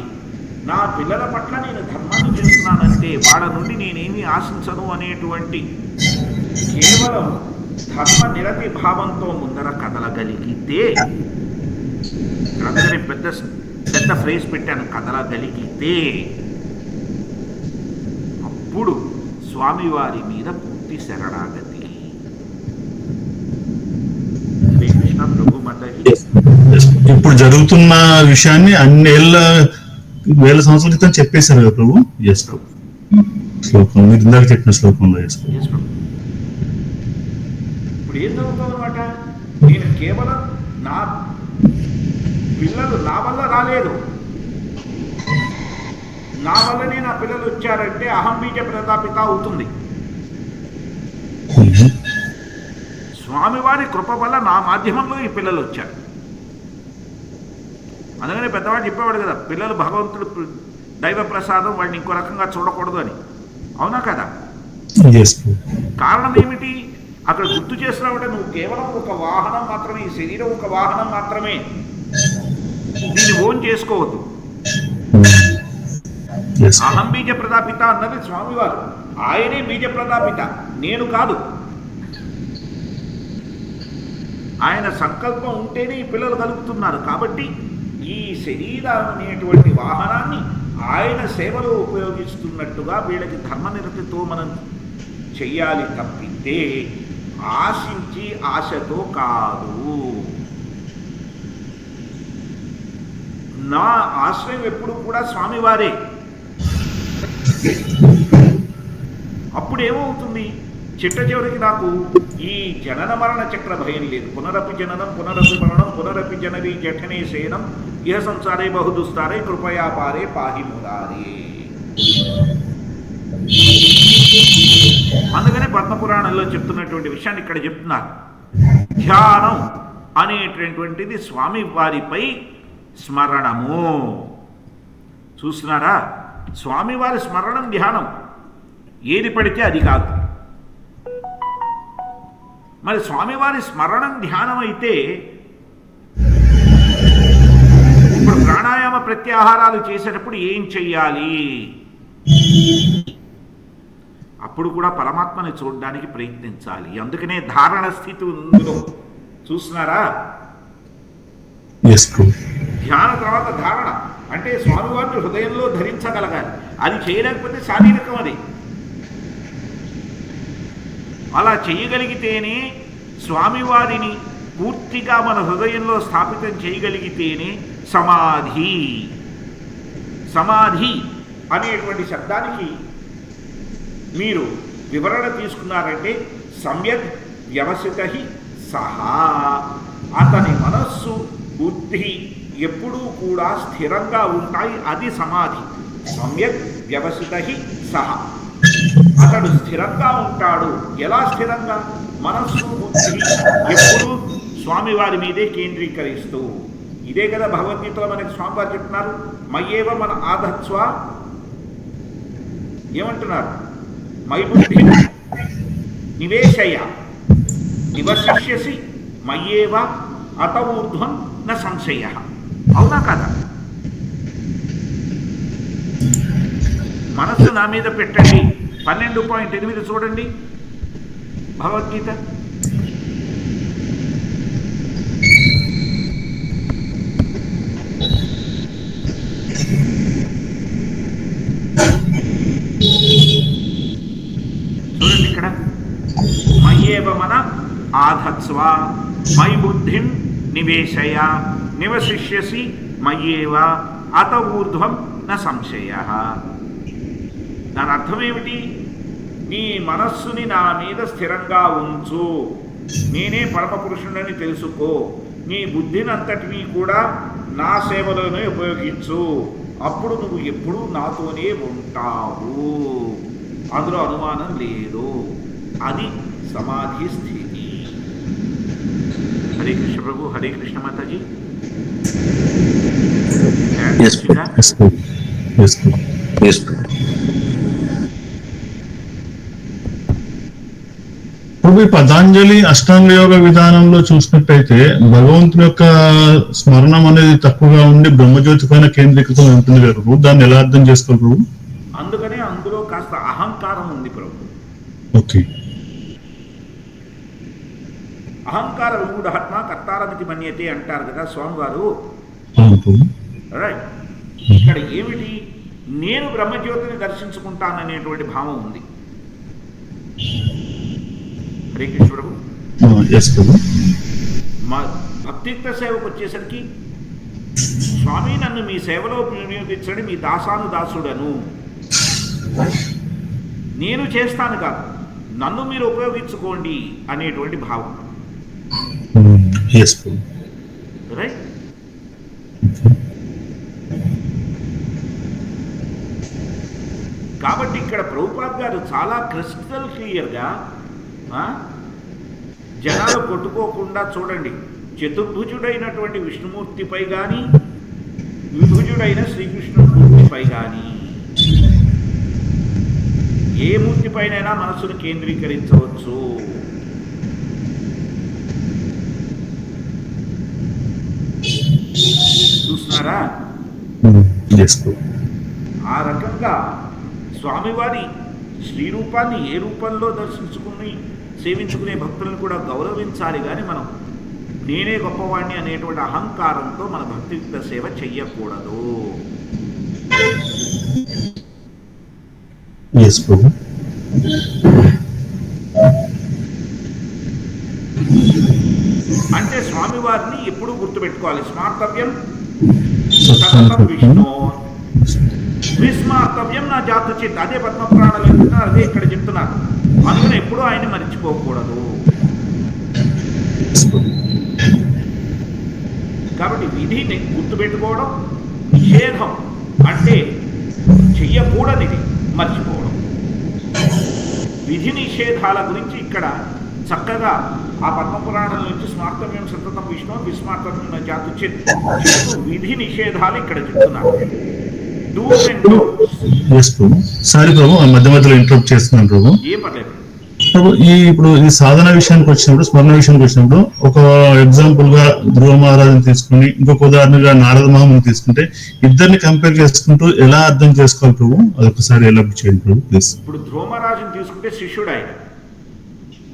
నా పిల్లల పట్ల నేను ధర్మాన్ని చేస్తున్నానంటే వాళ్ళ నుండి నేనేమి ఆశించను అనేటువంటి కేవలం ధర్మ నిరతి భావంతో ముందర కదలగలిగితే, అందరి పెద్ద పెద్ద ఫ్రేజ్ పెట్టాను, కదలగలిగితే అప్పుడు స్వామివారి మీద పూర్తి శరణాగతి. కృష్ణ ప్రభు మాతాజీ. ఇప్పుడు జరుగుతున్న విషయాన్ని వేల సంవత్సరాల క్రితం చెప్పేశారు కదా ప్రభు. ఎస్ ప్రభు. శ్లోకం మీరు ఇందాక చెప్పిన శ్లోకంలో. ఇప్పుడు ఏం జరుగుతుంది అన్నమాట? నేను కేవలం నా పిల్లలు నా వల్ల రాలేదు, నా వల్లనే నా పిల్లలు వచ్చారంటే అహం బీజ ప్రతాపిత అవుతుంది. స్వామివారి కృప వల్ల నా మాధ్యమంలో ఈ పిల్లలు వచ్చారు. అందుకనే పెద్దవాడు చెప్పేవాడు కదా, పిల్లలు భగవంతుడు దైవ ప్రసాదం, వాడిని ఇంకో రకంగా చూడకూడదు అని. అవునా కదా? కారణం ఏమిటి? అక్కడ గుర్తు చేస్తున్నావంటే నువ్వు కేవలం ఒక వాహనం మాత్రమే, ఈ శరీరం ఒక వాహనం మాత్రమే, దీన్ని ఓన్ చేసుకోవద్దు. అహం బీజ ప్రతాపిత అన్నది స్వామివారు, ఆయనే బీజ ప్రతాపిత, నేను కాదు. ఆయన సంకల్పం ఉంటేనే ఈ పిల్లలు కలుగుతున్నారు. కాబట్టి ఈ శరీరం అనేటువంటి వాహనాన్ని ఆయన సేవలో ఉపయోగిస్తున్నట్టుగా వీళ్ళకి ధర్మనిరతితో మనం చెయ్యాలి తప్పితే ఆశించి ఆశతో కాదు. నా ఆశ్రయం ఎప్పుడు కూడా స్వామివారే. అప్పుడు ఏమవుతుంది? చిట్ట చివరికి నాకు ఈ జనన మరణ చక్ర భయం లేదు. పునరపి జననం పునరపి మరణం పునరపి జనరీ జఠనే శయనం ఇహ సంసారే బహుదుస్తారే కృపయా పారే పాహి మురారే. అందుకనే పద్మపురాణంలో చెప్తున్నటువంటి విషయాన్ని ఇక్కడ చెప్తున్నారు. ధ్యానం అనేటటువంటిది స్వామి వారిపై స్మరణము. చూస్తున్నారా? స్వామివారి స్మరణం ధ్యానం. ఏది పడితే అది కాదు. మరి స్వామివారి స్మరణం ధ్యానం అయితే ఇప్పుడు ప్రాణాయామ ప్రత్యాహారాలు చేసేటప్పుడు ఏం చెయ్యాలి? అప్పుడు కూడా పరమాత్మని చూడడానికి ప్రయత్నించాలి. అందుకనే ధారణ స్థితి ఉందో చూస్తున్నారా? ధ్యాన తర్వాత ధారణ అంటే స్వామివారిని హృదయంలో ధరించగలగాలి. అది చేయలేకపోతే శారీరకం. అది అలా చేయగలిగితేనే స్వామివారిని పూర్తిగా మన హృదయంలో స్థాపితం చేయగలిగితేనే సమాధి. సమాధి అనేటువంటి శబ్దానికి మీరు వివరణ తీసుకున్నారంటే సమ్యక్ వ్యవసిత సహా, అతని మనస్సు బుద్ధి ఎప్పుడూ కూడా స్థిరంగా ఉంటాయి. అది సమాధి. సమ్యక్ వ్యవసిత సహా, అతడు స్థిరంగా ఉంటాడు. ఎలా స్థిరంగా? మనస్సు బుద్ధి ఎప్పుడూ స్వామివారి మీదే కేంద్రీకరిస్తూ. ఇదే కదా భగవద్గీతలో మనకి స్వామివారు చెప్తున్నారు. మయ్యేవ మన ఆధత్స్వ ఏమంటున్నారు? మై బుద్ధి నివేశయ నివశిష్యసి మయ్యేవ అత ఊర్ధ్వం న సంశయ. అవునా కదా? మనస్సు నా మీద పెట్టండి. 12.8 చూడండి భగవద్గీత. చూడండి ఇక్కడ మయ్యేవ మన ఆధత్స్వ మై బుద్ధిం నివేశయ నివశిష్యసి మయ్యేవ అత ఊర్ధ్వం న సంశయ. దాని అర్థం ఏమిటి? నీ మనస్సుని నా మీద స్థిరంగా ఉంచు. నేనే పరమపురుషుడని తెలుసుకో. నీ బుద్ధిని అంతటినీ కూడా నా సేవలోనే ఉపయోగించు. అప్పుడు నువ్వు ఎప్పుడూ నాతోనే ఉంటావు. అందులో అనుమానం లేదు. అది సమాధి స్థితి. హరే కృష్ణ ప్రభు. హరే కృష్ణ మాతాజీ. ఇప్పుడు పతాంజలి అష్టాంగ యోగ విధానంలో చూసినట్టయితే భగవంతుని యొక్క స్మరణం అనేది తక్కువగా ఉండి బ్రహ్మజ్యోతి పైన కేంద్రీకృతం ఉంటుంది కదా ప్రభు. దాన్ని ఎలా అర్థం చేసుకోవాలి ప్రభు? అందుకనే అందులో కాస్త అహంకారం ఉంది ప్రభు. ఓకే. అహంకార విమూఢాత్మ కర్తారమితి మన్యతే అంటారు కదా స్వామివారు. రైట్. ఇక్కడ ఏమిటి? నేను బ్రహ్మజ్యోతిని దర్శించుకుంటాననేటువంటి భావం ఉంది. హరే కృష్ణ ప్రభు. మా భక్తియుక్త సేవకు వచ్చేసరికి స్వామి నన్ను మీ సేవలో వినియోగించండి, మీ దాసాను దాసుడను. నేను చేస్తాను కాదు, నన్ను మీరు ఉపయోగించుకోండి అనేటువంటి భావం. రైట్. కాబట్టి ఇక్కడ ప్రభుపాద్ గారు చాలా క్రిస్టల్ క్లియర్గా జనాలు కొట్టుకోకుండా చూడండి. చతుర్భుజుడైనటువంటి విష్ణుమూర్తిపై కానీ విభుజుడైన శ్రీకృష్ణుమూర్తిపై కానీ ఏ మూర్తిపైనైనా మనస్సును కేంద్రీకరించవచ్చు. చూస్తున్నారా? ఆ రకంగా స్వామివారి శ్రీరూపాన్ని ఏ రూపంలో దర్శించుకుని సేవించుకునే భక్తులను కూడా గౌరవించాలి. కానీ మనం నేనే గొప్పవాణ్ణి అనేటువంటి అహంకారంతో మన భక్తియుక్త సేవ చెయ్యకూడదు. అంటే స్వామివారిని ఎప్పుడూ గుర్తుపెట్టుకోవాలి. స్మార్తవ్యం సతతం విష్ణు. విస్మార్తవ్యం నా జాతుచిత్, అదే పద్మపురాణాలు చెప్తున్నారు, అదే ఇక్కడ చెప్తున్నారు. అందుకని ఎప్పుడూ ఆయన్ని మర్చిపోకూడదు. కాబట్టి విధిని గుర్తుపెట్టుకోవడం, నిషేధం అంటే చెయ్యకూడనిది మర్చిపోవడం. విధి నిషేధాల గురించి ఇక్కడ చక్కగా ఆ పద్మపురాణం నుంచి స్మార్తవ్యం సతతం విష్ణు విస్మార్తవ్యం నా జాతుచిత్ విధి నిషేధాలు ఇక్కడ చెప్తున్నారు. సారీ ప్రభు, మధ్య మధ్యలో ఇంటరప్ట్ చేస్తున్నాను ప్రభు. ఏం పర్లేదు ప్రభు. ఇప్పుడు ఈ సాధన విషయానికి వచ్చినప్పుడు, స్మరణ విషయానికి వచ్చినప్పుడు, ఒక ఎగ్జాంపుల్ గా ధ్రువ మహారాజుని తీసుకుని ఇంకొక ఉదాహరణగా నారద మహాముని తీసుకుంటే ఇద్దరిని కంపేర్ చేసుకుంటూ ఎలా అర్థం చేసుకోవాలి ప్రభు? అదొకసారి ఎలా చేయండి ప్రభు ప్లీజ్. ఇప్పుడు ధ్రువ మహారాజుని తీసుకుంటే శిష్యుడు ఆయన,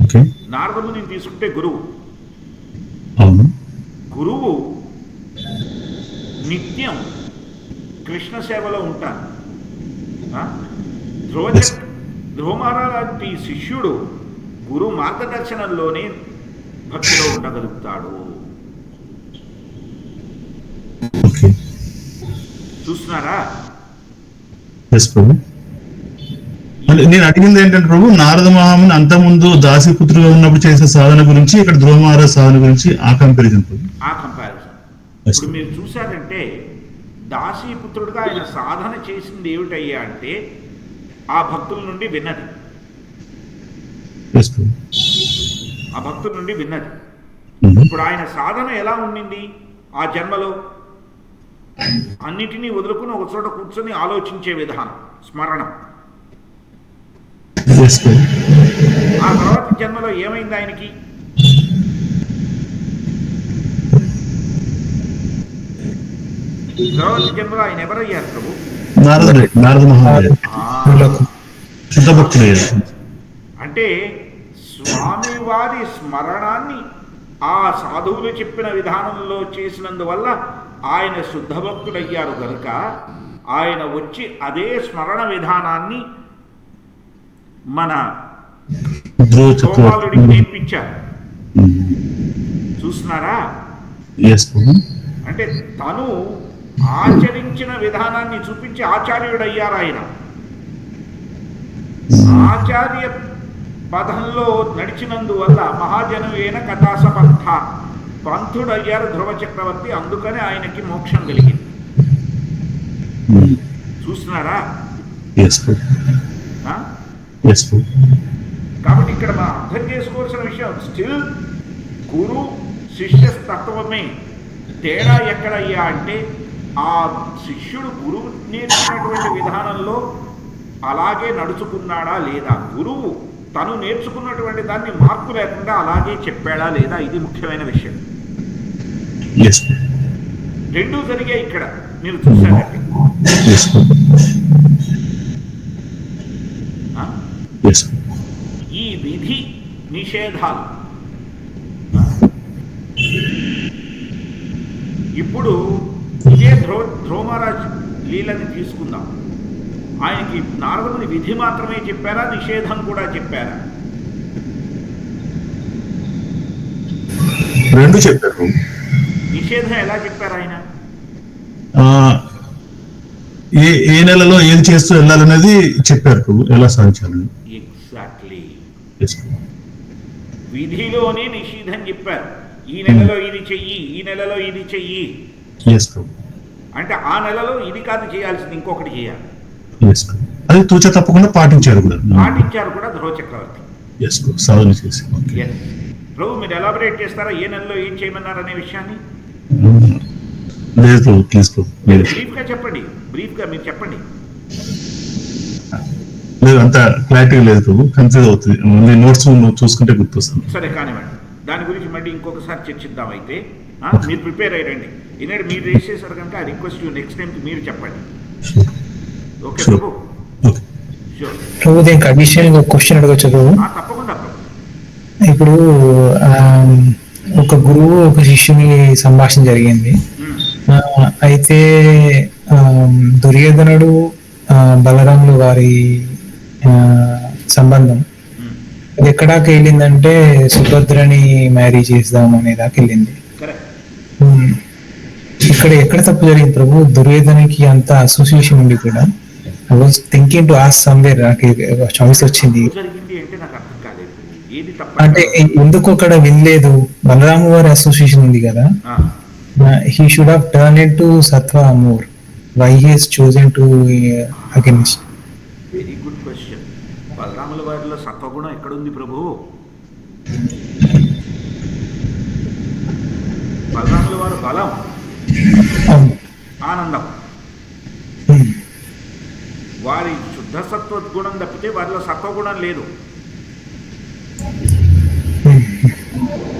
ఓకే. నారదముని తీసుకుంటే గురువు. అవును. గురువు నిత్యం కృష్ణ సేవలో ఉంటారు. ధ్రువ మహారాజు శిష్యుడు గురు మార్గదర్శనంలోనే భక్తిలో ఉండగలుగుతాడు. చూస్తున్నారా? నేను అడిగింది ఏంటంటే ప్రభు, నారద మహాముని అంతకుముందు దాసీపుత్రుగా ఉన్నప్పుడు చేసే సాధన గురించి, ఇక్కడ ధ్రువ మహారాజ్ సాధన గురించి ఆ కంపారిజన్. ఇప్పుడు మీరు చూశారంటే దాసీపుత్రుడుగా ఆయన సాధన చేసింది ఏమిటయ్యా అంటే ఆ భక్తుల నుండి విన్నది. ఆ భక్తుల నుండి విన్నది. ఇప్పుడు ఆయన సాధన ఎలా ఉండింది ఆ జన్మలో? అన్నిటినీ వదులుకుని ఒక చోట కూర్చొని ఆలోచించే విధానం, స్మరణం. ఆ తర్వాత జన్మలో ఏమైంది ఆయనకి? తర్వాత జన్మలో ఆయన ఎవరయ్యారు ప్రభు? అంటే స్వామివారి స్మరణాన్ని ఆ సాధువులు చెప్పిన విధానంలో చేసినందువల్ల ఆయన శుద్ధ భక్తుడయ్యారు కనుక ఆయన వచ్చి అదే స్మరణ విధానాన్ని మన గోపాలుడికి నేర్పించారు. చూస్తున్నారా? అంటే తను ఆచరించిన విధానాన్ని చూపించి ఆచార్యుడయ్యారు ఆయన. ఆచార్య పదంలో నడిచినందువల్ల మహాజనవేన కథాస పంథ పంథుడయ్యారు ధ్రువ చక్రవర్తి. అందుకనే ఆయనకి మోక్షం కలిగింది. చూస్తున్నారా? కాబట్టి ఇక్కడ మనం అర్థం చేసుకోవాల్సిన విషయం స్టిల్ గురు శిష్య తత్వమే. తేడా ఎక్కడయ్యా అంటే ఆ శిష్యుడు గురువు నేర్చుకున్నటువంటి విధానంలో అలాగే నడుచుకున్నాడా లేదా, గురువు తను నేర్చుకున్నటువంటి దాన్ని మార్పు లేకుండా అలాగే చెప్పాడా లేదా, ఇది ముఖ్యమైన విషయం. రెండూ జరిగాయి ఇక్కడ మీరు చూశారంటే. ఈ విధి నిషేధాలు ఇప్పుడు ఇదే ధ్రువ మహారాజ్ లీలని తీసుకుందాం. ఆయనకి నారదుని విధి మాత్రమే చెప్పారా, నిషేధం కూడా చెప్పారా? రెండు చెప్పారు. నిషేధం ఎలా చెప్పారు ఆయన? ఏ నెలలో ఏది చేస్తూ వెళ్ళాలనేది చెప్పారు, ఎలా సాధించాలని. ఎగ్జాక్ట్లీ. విధిలోనే నిషేధం చెప్పారు. ఈ నెలలో ఇది చెయ్యి, ఈ నెలలో ఇది చెయ్యి. అంటే ఆ నెలలో ఇది కాదు చేయాల్సింది, ఇంకొకటి చేయాలి. అది తూచ తప్పకుండా పాటించారు కూడా ధ్రువ చక్రవర్తి. సాధన చేసి. ప్రభు మీరు ఎలాబరేట్ చేస్తారా ఏ నెలలో ఏం చేయమన్నారు అనే విషయాన్ని? బ్రీఫ్ గా చెప్పండి, బ్రీఫ్ గా మీరు చెప్పండి. లేదు, అంత క్లారిటీ లేదు ప్రభు, కన్ఫ్యూజ్ అవుతుంది. నోట్స్ చూసుకుంటే గుర్తొస్తుంది. సరే కానివ్వండి, దాని గురించి మళ్ళీ ఇంకొకసారి చర్చిద్దాం. అయితే మీరు ప్రిపేర్ అయ్యండి. ఎందుకంటే మీరు రేస్ చేశారు కనుక I request you next time మీరు చెప్పండి. ఓకే ప్రభు? ప్రభు దీనికి అడిషనల్ క్వశ్చన్ అడగచ్చు ప్రభు? తప్పకుండా ప్రభు. ఇప్పుడు ఒక గురువు ఒక శిష్యుని సంభాషణ జరిగింది. అయితే దుర్యోధనుడు బలరాములు వారి సంబంధం అది ఎక్కడాకి వెళ్ళిందంటే సుభద్రని మ్యారీ చేద్దాం అనే దాకా వెళ్ళింది. ఇక్కడ ఎక్కడ తప్పు జరిగింది ప్రభు? దుర్యోధనకి అంత అసోసియేషన్ ఉండి కూడా I was thinking to ask somewhere, నాకు చాయిస్ వచ్చింది. తప్పు జరిగింది అంటే నాకు అర్థం కాలేదు, ఏది అంటే తప్ప ఎందుకు అక్కడ వినలేదు? బలరామ వారి అసోసియేషన్ ఉంది కదా, he should have turned into Sattva more. Why he has chosen to against? Very good question. బలరాముల వారిలో సత్వగుణం ఎక్కడుంది ప్రభు? బలరాముల వారు బలం, ఆనందం, వారి శుద్ధ సత్వగుణం తప్పితే వారిలో సత్వగుణం లేదు.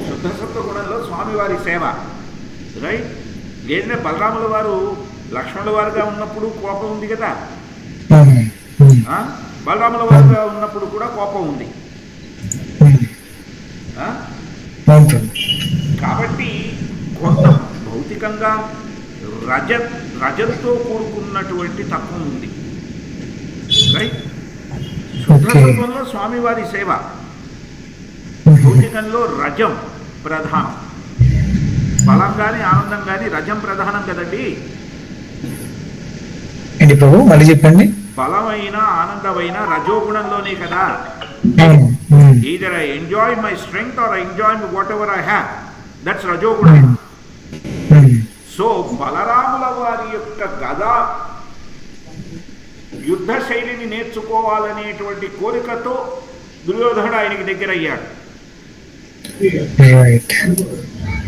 శుద్ధ సత్వగుణంలో స్వామివారి సేవ, రైట్? లేదంటే బలరాముల వారు లక్ష్మణుల వారుగా ఉన్నప్పుడు కోపం ఉంది కదా, బలరాముల వారుగా ఉన్నప్పుడు కూడా కోపం ఉంది. కాబట్టి కొంత భౌతికంగా రజంతో కూడుకున్నటువంటి తత్వం ఉంది, రైట్? శుద్ధత్వంలో స్వామివారి సేవ, భౌతికంలో రజం ప్రధానం. బలం కానీ ఆనందం కానీ రజం ప్రధానం కదండి. ఏంటి ప్రభు మళ్ళీ చెప్పండి? బలమైన ఆనందమైన రజోగుణంలోనే కదా. either I enjoy my strength or I enjoy whatever I have, that's రజోగుణం. సో బలరాముల వారి యొక్క గదా యుద్ధ శైలిని నేర్చుకోవాలనేటువంటి కోరికతో దుర్యోధనుడు ఆయనకి దగ్గర అయ్యాడు.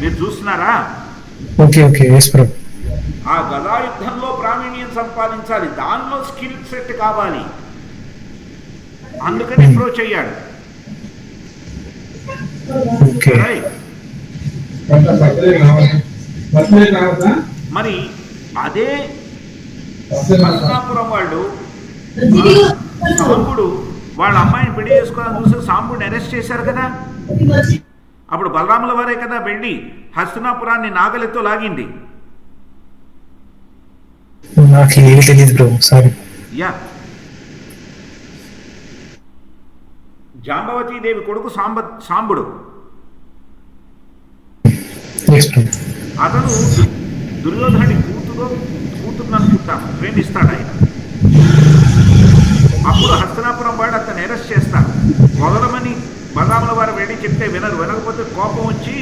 మీరు చూస్తున్నారా? ఆ గదా యుద్ధంలో ప్రావీణ్యం సంపాదించాలి, దానిలో స్కిల్ సెట్ కావాలి, అందుకని అప్రోచ్ అయ్యాడు. మరి అదే హస్తినాపురం వాళ్ళు సాంబుడు వాళ్ళ అమ్మాయిని పెళ్లి చేసుకోవాలని చూసి సాంబుడిని అరెస్ట్ చేశారు కదా. అప్పుడు బలరాముల వారే కదా వెళ్ళి హస్తినాపురాన్ని నాగలితో లాగింది. యా, జాంబవతీదేవి కొడుకు సాంబుడు. అతను దుర్యోధనుడి కూతురు అనుకుంటాను ప్రేమిస్తాడు ఆయన. అప్పుడు హస్తినాపురం వాడు అతను అరెస్ట్ చేస్తాడు. వదలమని బలరాముల వారు వెళ్ళి చెప్తే వినకపోతే కోపం వచ్చి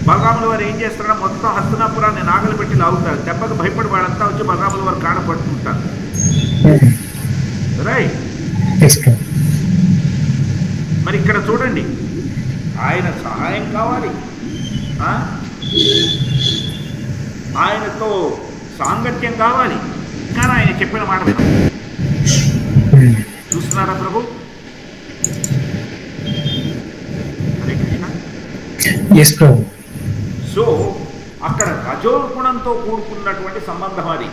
బలరాముల వారు ఏం చేస్తారో మొత్తం హస్తినాపురాన్ని నాగలు పెట్టి లాగుతారు. దెబ్బకు భయపడి వాళ్ళంతా వచ్చి బలరాముల వారు కాడ పట్టుకుంటారు. రైట్? మరి ఇక్కడ చూడండి, ఆయన సహాయం కావాలి, ఆయనతో సాంగత్యం కావాలి, కానీ ఆయన చెప్పిన మాట వినాలి. చూస్తున్నారా ప్రభు? హరే కృష్ణ. సో అక్కడ రజోగుణంతో కూడుకున్నటువంటి సంబంధం అది.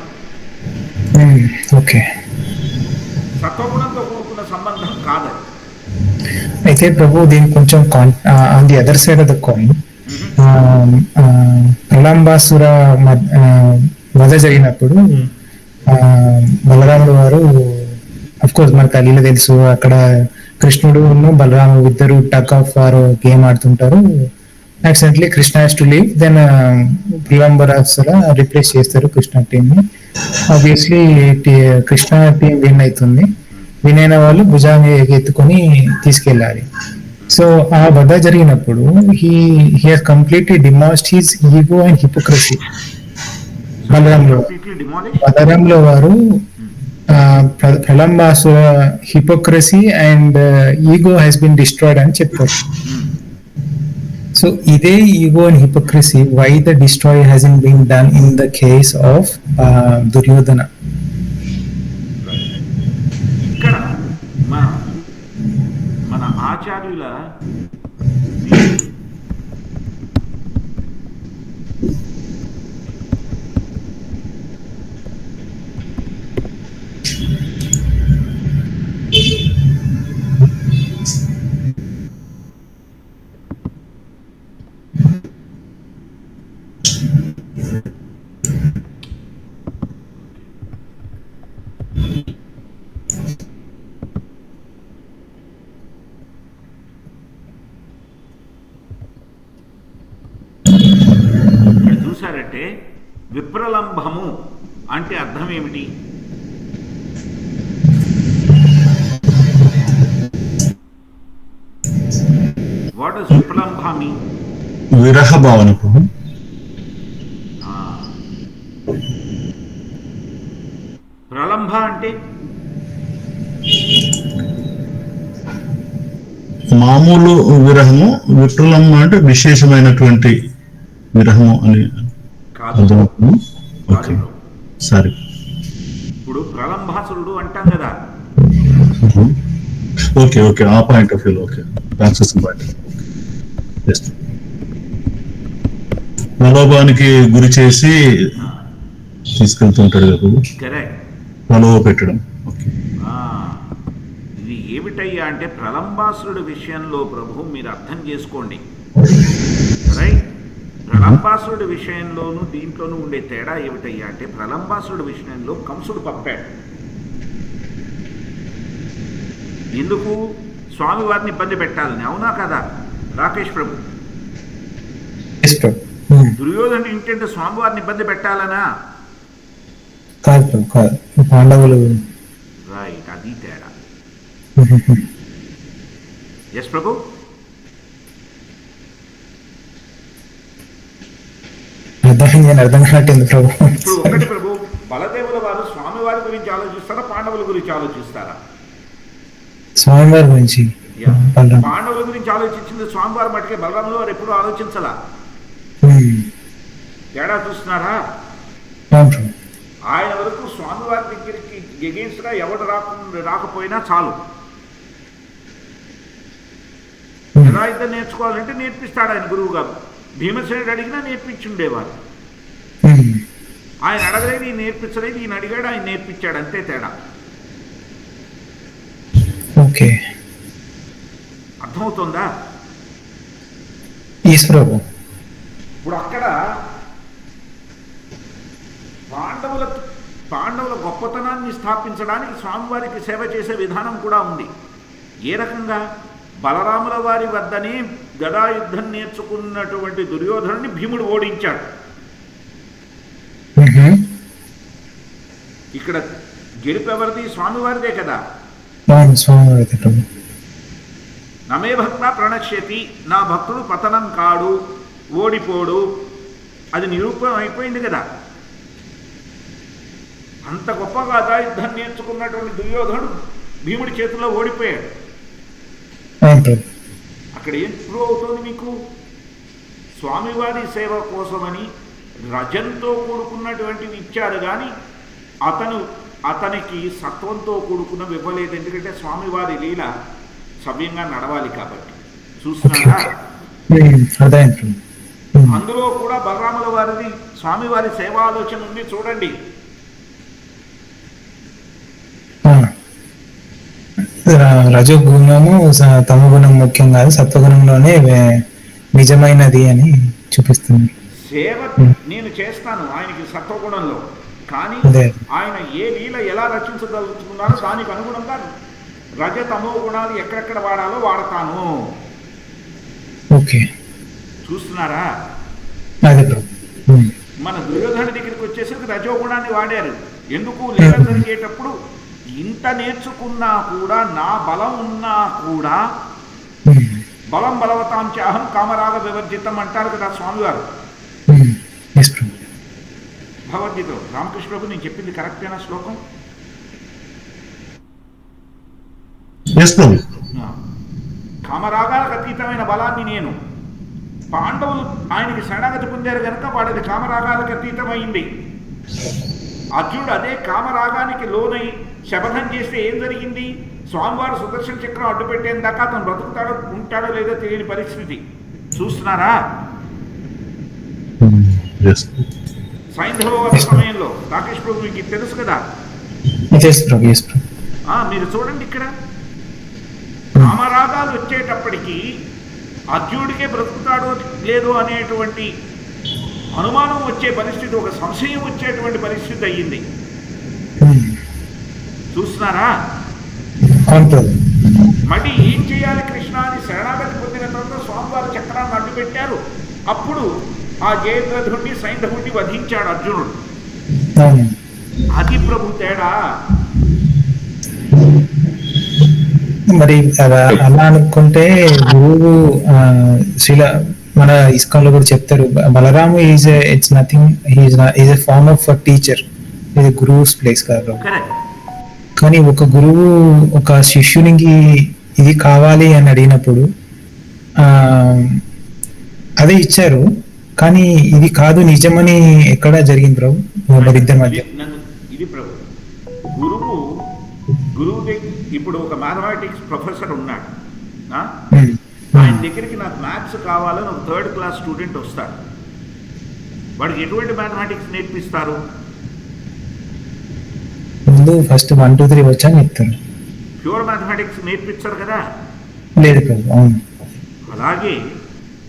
సత్వగుణంతో కూడుకున్న సంబంధం కాదది. అయితే ప్రభు దీనికి కొంచెం on the other side of the coin, Pralambasura వధ జరిగినప్పుడు బలరాముడు వారు, అఫ్ కోర్స్ మనకు అలీలో తెలుసు, అక్కడ కృష్ణుడు బలరాముడు ఇద్దరు టగ్ ఆఫ్ వారు గేమ్ ఆడుతుంటారు. Accidentally Krishna has to leave, then Pralambasura replace చేస్తారు కృష్ణ టీమ్ ని. ఆబ్వియస్లీ కృష్ణ టీం విన్ అవుతుంది. విన్ అయిన వాళ్ళు భుజాన్ని ఎత్తుకొని తీసుకెళ్ళాలి. సో ఆ వధ జరిగినప్పుడు he has completely demolished his ego and hypocrisy. బలరాముల వారు Pralambasura hypocrisy and ego has been destroyed అని చెప్పారు. సో ఇదే ego and hypocrisy why the destroy hasn't been done in the case of Duryodhana. ఇక్కడ మన ఆచార్యుల చూసారంటే విప్రలంభము అంటే అర్థం ఏమిటి? వాట్ డస్ విప్లంభ మీన్? విరహ భావన ప్రభు. ప్రలంభ అంటే మామూలు విరహము, విప్లవం అంటే విశేషమైనటువంటి విరహము అని కాదు. అర్థమవుతుంది. ఓకే, కాదు. సరే. ఇప్పుడు ప్రలంభాసురుడు అంటాం కదా, ఓకే ఓకే, ఆ point of view. Okay, translation point. ప్రలోభానికి గురి చేసి తీసుకెళ్తుంటాడు కదా ప్రభు, కరెక్ట్. ప్రలోభ పెట్టడం. ఓకే, ఇది ఏమిటయ్యా అంటే ప్రలంబాసురుడి విషయంలో ప్రభు మీరు అర్థం చేసుకోండి, రైట్? ప్రలంబాసురుడి విషయంలోనూ దీంట్లోనూ ఉండే తేడా ఏమిటయ్యా అంటే ప్రలంబాసురుడి విషయంలో కంసుడు పంపాడు. ఎందుకు? స్వామివారిని ఇబ్బంది పెట్టాలని, అవునా కదా రాకేష్ ప్రభు? దుర్యోధను ఏంటంటే స్వామివారిని ఇబ్బంది పెట్టాలనా? కాదు కాదు, పాండవులు. రైట్, అది తేడా. ఎస్ ప్రభు. అర్థం కావట్లేదు ప్రభు. ఇప్పుడు ఒకటి ప్రభు, బలదేవుల వారు స్వామివారి గురించి ఆలోచిస్తారా, పాండవుల గురించి ఆలోచిస్తారా? స్వామివారి గురించి. పాండవుల గురించి ఆలోచించింది స్వామివారి మటుకే, బలరాముల వారు ఎప్పుడు ఆలోచించలా. తేడా చూస్తున్నారా? ఆయన వరకు స్వామివారి దగ్గరికి ఎగెయిన్స్ గా ఎవడు రాకపోయినా చాలు, ఎలా అయితే నేర్చుకోవాలంటే నేర్పిస్తాడు ఆయన గురువు గారు. భీమసేనుడు అడిగినా నేర్పించుండేవారు. ఆయన అడగలేదు, ఈయన నేర్పించలేదు, ఈయన అడిగాడు, ఆయన నేర్పించాడు, అంతే తేడా. ఓకే, అర్థమవుతుందా? ఇప్పుడు అక్కడ పాండవుల గొప్పతనాన్ని స్థాపించడానికి స్వామివారికి సేవ చేసే విధానం కూడా ఉంది. ఏ రకంగా? బలరాముల వారి వద్దనే గదాయుద్ధం నేర్చుకున్నటువంటి దుర్యోధనుని భీముడు ఓడించాడు. ఇక్కడ గెలుపెవరిది? స్వామివారిదే కదా. నమే భక్త ప్రణశ్యతి, నా భక్తుడు పతనం కాడు, ఓడిపోడు, అది నిరూపణం అయిపోయింది కదా. అంత గొప్పగా యుద్ధం నేర్చుకున్నటువంటి దుర్యోధనుడు భీముడి చేతుల్లో ఓడిపోయాడు. అక్కడ ఏం ప్రూవ్ అవుతుంది మీకు? స్వామివారి సేవ కోసమని రజంతో కూడుకున్నటువంటివి ఇచ్చారు, కానీ అతనికి సత్వంతో కూడుకున్న ఇవ్వలేదు. ఎందుకంటే స్వామివారి లీల సవ్యంగా నడవాలి కాబట్టి. చూస్తున్నారా? అందులో కూడా బలరాముల వారిది స్వామివారి సేవా ఆలోచన ఉంది, చూడండి. రజోగుణము తమగుణం ముఖ్యం కాదు, సత్వగుణంలోనే నిజమైనది అని చూపిస్తుంది. సేవ నేను చేస్తాను ఆయనకి సత్వగుణంలో, కానీ ఆయన ఏ లీల ఎలా రచించగలుగుతున్నారో దానికి అనుగుణంగా రజ తమో గుణాలు ఎక్కడెక్కడ వాడాలో వాడతాను. ఓకే, చూస్తున్నారా? మన దుర్యోధన దగ్గరికి వచ్చేసరికి రజోగుణాన్ని వాడారు. ఎందుకు? లీల జరిగేటప్పుడు ఇంత నేర్చుకున్నా కూడా, నా బలం ఉన్నా కూడా, బలం బలవతాం చాహం కామరాగ వివర్జితం అంటారు కదా స్వామివారు భగవద్గీతలో. రామకృష్ణ ప్రభు నేను చెప్పింది కరెక్టేనా శ్లోకం? కామరాగాలకు అతీతమైన బలాన్ని నేను, పాండవులు ఆయనకి శరణాగతి పొందారు కనుక వాడిది కామరాగాలకు అతీతమైంది. అర్జునుడు అదే కామరాగానికి లోనై శపథం చేస్తే ఏం జరిగింది? స్వామివారు సుదర్శన చక్రం అడ్డు పెట్టేంత దాకా అతను బ్రతుకుతాడో ఉంటాడో లేదో తెలియని పరిస్థితి. చూస్తున్నారా? సైంధవ సమయంలో రాకేష్ ప్రభు మీకు తెలుసు కదా. మీరు చూడండి, ఇక్కడ కామరాగాలు వచ్చేటప్పటికీ అర్జునుడికే బ్రతుకుతాడో లేదో అనేటువంటి అనుమానం వచ్చే పరిస్థితి, ఒక సంశయం వచ్చేటువంటి పరిస్థితి అయ్యింది. చూస్తున్నారా? మళ్ళీ ఏం చేయాలి కృష్ణ అని శరణాగతి పొందిన తర్వాత స్వామివారి చక్రాన్ని అడ్డు పెట్టారు. అప్పుడు ఆ జయద్రథుడిని సైంధవుడిని వధించాడు అర్జునుడు. అది ప్రభు తేడా. మరి అలా అనుకుంటే గురువు శ్రీల మన ఇస్కాన్ లో కూడా చెప్తారు, Balaram is it's nothing, is a form of teacher, ఇది గురువుస్ ప్లేస్ కాదు. కరెక్ట్. కానీ ఒక గురువు ఒక శిష్యునికి ఇది కావాలి అని అడిగినప్పుడు అదే ఇచ్చారు, కానీ ఇది కాదు నిజమని ఎక్కడ జరిగింది ప్రభు వారిద్దరి మధ్య? ఇది ప్రభు గురువు ఇప్పుడు ఒక మ్యాథమెటిక్స్ ప్రొఫెసర్ ఉన్నాడు, ఆయన దగ్గరికి నాకు మ్యాథ్స్ కావాలని ఒక 3rd క్లాస్ స్టూడెంట్ వస్తాడు. వాడికి ఎటువంటి మ్యాథమెటిక్స్ నేర్పిస్తారు? ముందు ఫస్ట్ 1 2 3 వచ్చాను చెప్తాను. ప్యూర్ మ్యాథమెటిక్స్ నేర్పించారు కదా. లేదు ప్రభు. అవును. అలాగే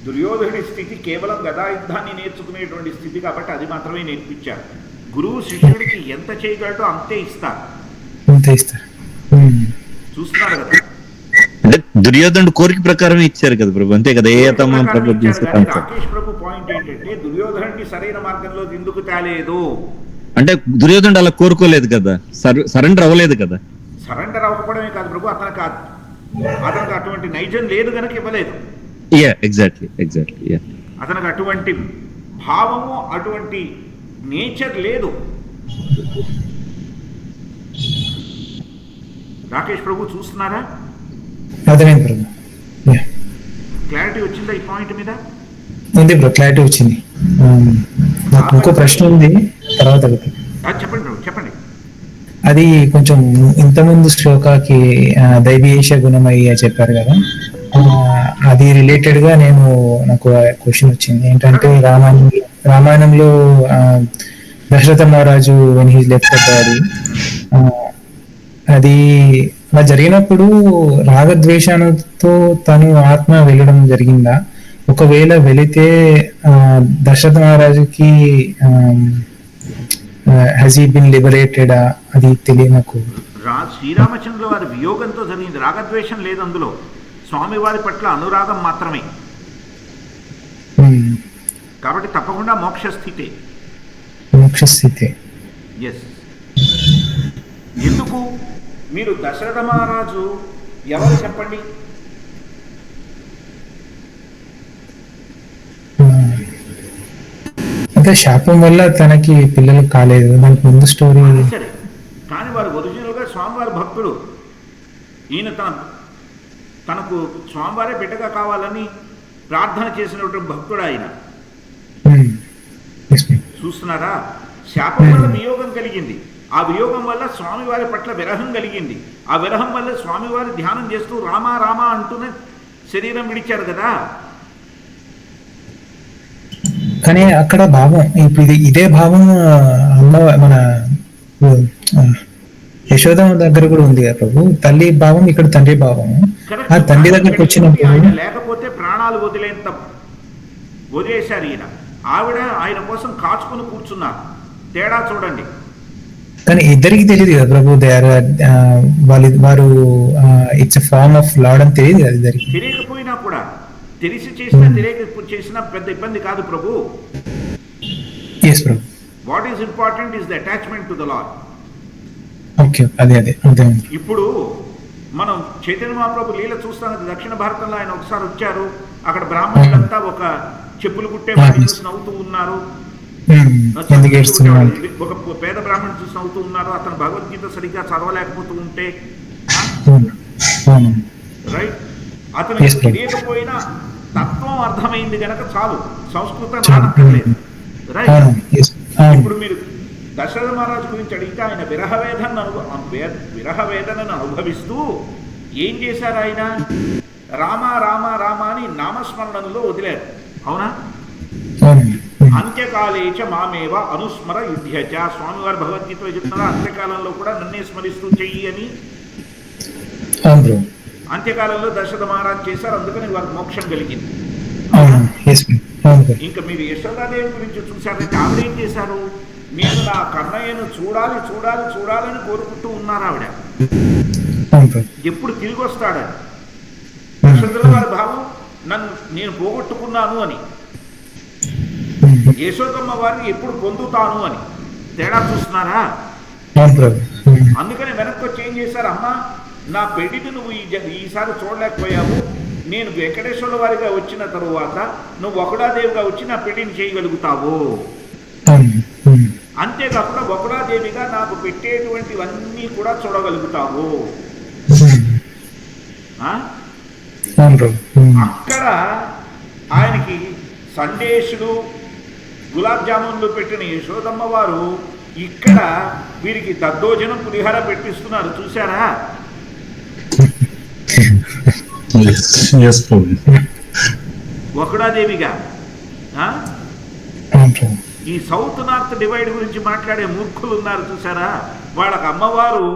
దుర్యోధనుడి స్థితి కేవలం గదా యుద్ధాన్ని నేర్చుకునేటువంటి స్థితి కాబట్టి అది మాత్రమే నేర్పించారు. గురువు శిష్యుడికి ఎంత చేయగలడో అంతే ఇస్తారు. చూస్తున్నారు కదా. అంటే దుర్యోధనుడు కోరిక ప్రకారం ఇచ్చారు కదా ప్రభు, అంతే కదా. రాకేష్ ప్రభు పాయింట్ ఏంటంటే దుర్యోధనుడిని సరైన మార్గంలో ఎందుకు తేలేదు అంటే దుర్యోధనుడు అలా కోరుకోలేదు కదా, సరెండర్ అవ్వలేదు కదా. సరెండర్ అవ్వకపోవడమే కాదు ప్రభు, అతనికి అటువంటి నైజం లేదు కనుక ఇవ్వలేదు. ఎగ్జాక్ట్లీ. అతనికి అటువంటి భావము అటువంటి నేచర్ లేదు. రాకేష్ ప్రభు చూస్తున్నారా? క్లారిటీ వచ్చిందా ఈ పాయింట్ మీద? ఉంది బ్రో, క్లారిటీ వచ్చింది. నాకు ఇంకో ప్రశ్న ఉంది తర్వాత. చెప్పండి ప్రభు, చెప్పండి. అది కొంచెం ఇంతకుముందు శ్లోకాకి దైవీయేష గుణమయ్య చెప్పారు కదా, అది రిలేటెడ్ గా నాకు క్వశ్చన్ వచ్చింది. ఏంటంటే రామాయణంలో దశరథ మహారాజు when he left the body, అది అలా జరిగినప్పుడు రాగద్వేషాలతో తను ఆత్మ వెళ్ళడం జరిగిందా? ఒకవేళ వెళితే దశరథ మహారాజుకి has he been liberated? అది తెలియదు నాకు. శ్రీరామచంద్రుల వారి వియోగంతో జరిగింది. రాగద్వేషం లేదు అందులో, స్వామివారి పట్ల అనురాగం మాత్రమే. కాబట్టి తప్పకుండా మోక్షస్థితే. ఎస్. ఎందుకు మీరు దశరథ మహారాజు ఎవరు చెప్పండి? అంటే శాపం వల్ల తనకి పిల్లలు కాలేదు, దానికి ముందు స్టోరీ. సరే, కానీ వారు ఒరిజినల్ గా స్వామివారి భక్తుడు. ఈయన తనకు స్వామివారే బిడ్డగా కావాలని ప్రార్థన చేసినటువంటి భక్తుడు ఆయన. చూస్తున్నారా? శాపం వల్ల వియోగం కలిగింది, ఆ వియోగం వల్ల స్వామివారి పట్ల విరహం కలిగింది, ఆ విరహం వల్ల స్వామివారి ధ్యానం చేస్తూ రామా రామా అంటూనే శరీరం విడిచారు కదా. కానీ అక్కడ భావం ఇప్పుడు ఇదే భావం మన యశోద దగ్గర కూడా ఉంది కదా ప్రభు, తల్లి భావం ఇక్కడ తండ్రి భావం. ఆ తండ్రి దగ్గరకు వచ్చినప్పుడు లేకపోతే ప్రాణాలు వదిలేశారు ఈయన, ఆవిడ ఆయన కోసం కాచుకుని కూర్చున్నారు. తేడా చూడండి. కానీ ఇద్దరికి తెలియదు కదా ప్రభు, వారు ఇట్స్ ఫార్మ్ ఆఫ్ లార్డ్ అని తెలియదు కదా ఇద్దరికి. తెలియకపోయినా కూడా తెలిసి చేసినా తెలియక చేసినా పెద్ద ఇబ్బంది కాదు ప్రభు. yes Prabhu. What is important is the attachment to the lord. Okay, అదే ఇప్పుడు మనం చైతన్య మహాప్రభు లీల చూస్తాం. దక్షిణ భారతంలో ఆయన ఒకసారి వచ్చారు, అక్కడ బ్రాహ్మణులంతా ఒక చెప్పులు కుట్టే వాడిని చూసి నవ్వుతూ ఉన్నారు. ఒక పేద బ్రాహ్మణుడు చూసి నవ్వుతూ ఉన్నారు. అతను భగవద్గీత సరిగ్గా చదవలేకపోతూ ఉంటే రైట్, అతను తెలియకపోయినా తత్వం అర్థమైంది గనక చాలు, సంస్కృతం రానక్కర్లేదు. రైట్. ఇప్పుడు మీరు దశరథ మహారాజు గురించి అడిగితే ఆయన విరహవేదనను అనుభవిస్తూ ఏం చేశారు? ఆయన రామ రామ రామ అని నామస్మరణలో వదిలేరు. అవునా? అంత్యకాలేచ మామేవ అనుస్మర యుధ్యచ. స్వామివారి భగవద్గీతలో చెప్తున్నారా, అంత్యకాలంలో కూడా నన్నే స్మరిస్తూ చెయ్యి అని. అంత్యకాలంలో దశరథ మహారాజు చేశారు, అందుకని వారికి మోక్షం కలిగింది. ఇంకా మీరు యశోదాదేవి గురించి చూశారంటే ఆవిడ ఏం చేశారు? నేను నా కన్నయ్యను చూడాలి చూడాలి చూడాలని కోరుకుంటూ ఉన్నారు ఆవిడ. ఎప్పుడు తిరిగి వస్తాడని. దశరథుల వారి భావం నేను పోగొట్టుకున్నాను అని, యశోదమ్మ వారిని ఎప్పుడు పొందుతాను అని. తేడా చూస్తున్నారా? అందుకని వెనక్కి వచ్చి ఏం చేశారు? అమ్మ నా పెళ్లిని నువ్వు ఈసారి చూడలేకపోయావు. నేను వెంకటేశ్వర వారిగా వచ్చిన తరువాత నువ్వు ఒకడాదేవిగా వచ్చి నా పెళ్లిని చేయగలుగుతావు. అంతేకాకుండా ఒకడాదేవిగా నాకు పెట్టేటువంటివన్నీ కూడా చూడగలుగుతావు. అక్కడ ఆయనకి సందేశులు గులాబ్ జామున్లు పెట్టిన యశోదమ్మ వారు ఇక్కడ వీరికి దద్దోజనం పులిహార పెట్టిస్తున్నారు. చూసారా? ఒకడాదేవిగా ఈ సౌత్ నార్త్ డివైడ్ గురించి మాట్లాడే మూర్ఖులు ఉన్నారు చూసారా? వాళ్ళకి అమ్మవారు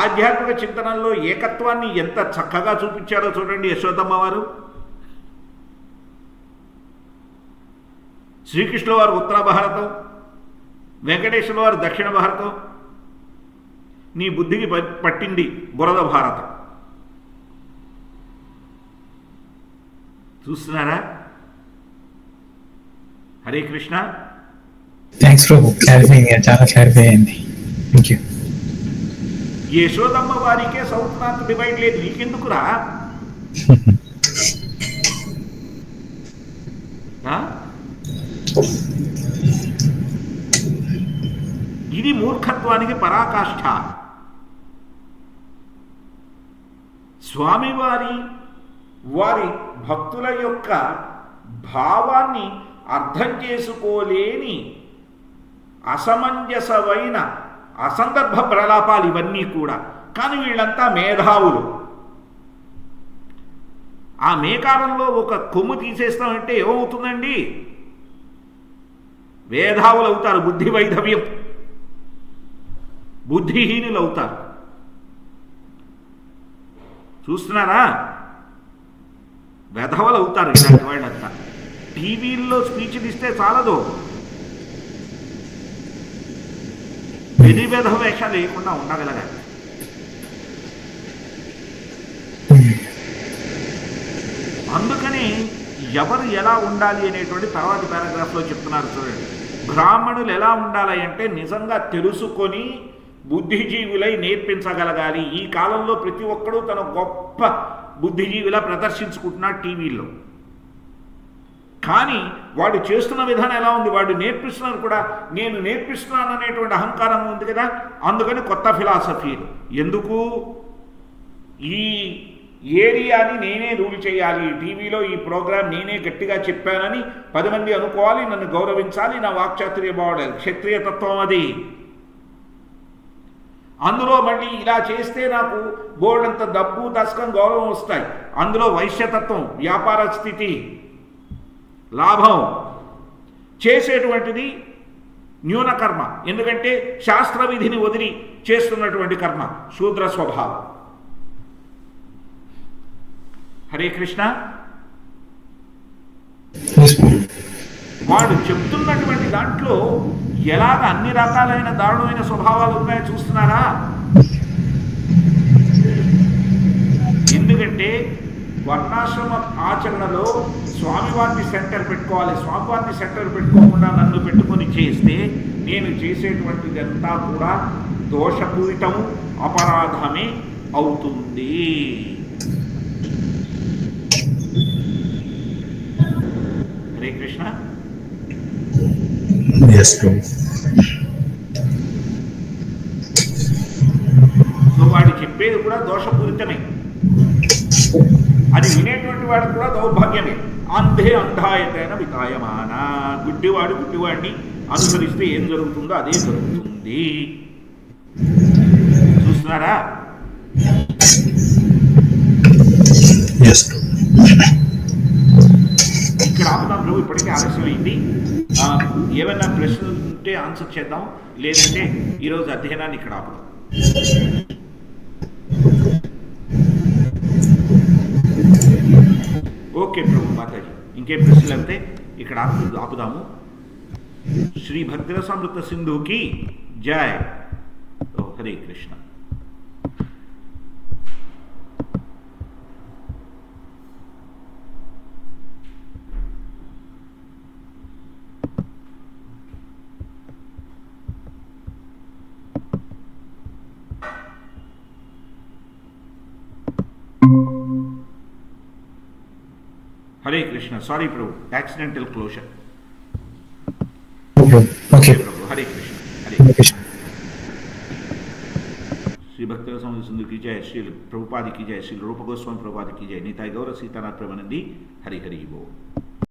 ఆధ్యాత్మిక చింతనలో ఏకత్వాన్ని ఎంత చక్కగా చూపించారో చూడండి యశోదమ్మ వారు. శ్రీకృష్ణుల వారు ఉత్తర భారతం, వెంకటేశ్వర వారు దక్షిణ భారతం, నీ బుద్ధికి పట్టింది బురద భారతం. చూస్తున్నారా? హరే కృష్ణ. థ్యాంక్స్ ప్రభు, క్లారిఫైయింగ్, చాలా క్లారిఫై అయింది. Thank you. యశోదమ్మ వారికే సౌత్ నార్త్ డివైడ్ లేదు, నీకెందుకురా? ఇది మూర్ఖత్వానికి పరాకాష్ఠ. స్వామివారి వారి భక్తుల యొక్క భావాన్ని అర్థం చేసుకోలేని అసమంజసమైన అసందర్భ ప్రలాపాలు ఇవన్నీ కూడా. కానీ వీళ్ళంతా మేధావులు. ఆ మేకారంలో ఒక కొమ్ము తీసేస్తామంటే ఏమవుతుందండి? మేధావులు అవుతారు, బుద్ధి వైధవ్యం, బుద్ధిహీనులు అవుతారు. చూస్తున్నారా? వెధవలు అవుతారు ఇలాంటి వాళ్ళంతా. టీవీల్లో స్పీచ్లు ఇస్తే చాలదు, వెధ వేషాలు లేకుండా ఉండగలగాలి. అందుకని ఎవరు ఎలా ఉండాలి అనేటువంటి తర్వాతి పారాగ్రాఫ్లో చెప్తున్నారు చూడండి. బ్రాహ్మణులు ఎలా ఉండాలి అంటే నిజంగా తెలుసుకొని బుద్ధిజీవులై నేర్పించగలగాలి. ఈ కాలంలో ప్రతి ఒక్కరూ తన గొప్ప బుద్ధిజీవిలా ప్రదర్శించుకుంటున్నాడు టీవీల్లో. కానీ వాడు చేస్తున్న విధానం ఎలా ఉంది? వాడు నేర్పిస్తున్నారు కూడా, నేను నేర్పిస్తున్నాను అనేటువంటి అహంకారం ఉంది కదా. అందుకని కొత్త ఫిలాసఫీలు ఎందుకు? ఈ ఏరియాని నేనే రూల్ చేయాలి, టీవీలో ఈ ప్రోగ్రాం నేనే గట్టిగా చెప్పానని 10 మంది అనుకోవాలి, నన్ను గౌరవించాలి, నా వాక్చాతుర్య బాగుండాలి. క్షత్రియ తత్వం అది. అందులో మళ్ళీ ఇలా చేస్తే నాకు బోర్డంత డబ్బు దశకం గౌరవం వస్తాయి. అందులో వైశ్యతత్వం, వ్యాపార స్థితి, లాభం. చేసేటువంటిది న్యూనకర్మ, ఎందుకంటే శాస్త్ర విధిని వదిలి చేస్తున్నటువంటి కర్మ శూద్ర స్వభావం. హరే కృష్ణ. వాడు చెప్తున్నటువంటి దాంట్లో ఎలాగ అన్ని రకాలైన దారుణమైన స్వభావాలు ఉన్నాయో చూస్తున్నారా? ఎందుకంటే వర్ణాశ్రమ ఆచరణలో స్వామివారిని సెంటర్ పెట్టుకోవాలి. స్వామివారిని సెంటర్ పెట్టుకోకుండా నన్ను పెట్టుకొని చేస్తే నేను చేసేటువంటిదంతా కూడా దోషపూరితము, అపరాధమే అవుతుంది. హరే కృష్ణ. వాడు చెప్పేది కూడా దోషపూరితమే, అది వినేటువంటి వాడు కూడా దౌర్భాగ్యమే. అంధే అంధాయతైన వితాయమాన. గుడ్డివాడు గుడ్డివాడిని అనుసరిస్తే ఏం జరుగుతుందో అదే జరుగుతుంది. చూస్తున్నారా? ఇక్కడ ఆపుదాం ప్రభు, ఇప్పటికే ఆలస్యమైంది. ఏమైనా ప్రశ్నలు ఉంటే ఆన్సర్ చేద్దాం, లేదంటే ఈరోజు అధ్యయనాన్ని ఇక్కడ ఆపుదాం. ఓకే ప్రభు మాతాజీ, ఇంకేం ప్రశ్నలు అయితే ఇక్కడ ఆపుదాము. శ్రీ భద్ర సమృత సింధుకి జై. హరే కృష్ణ. हरे कृष्ण, सॉरी प्रभु, accidental closure. Okay okay okay प्रभु, हरे कृष्ण, हरे हरे कृष्ण। कृष्ण। श्री भक्ति समुद्र सुंदर की जय, श्री प्रभुपाद की जय, श्री रूप गोस्वामी प्रभुपाद की जय, निताई गौर सीतानाथ प्रेमानंदी, हरि हरि बोल।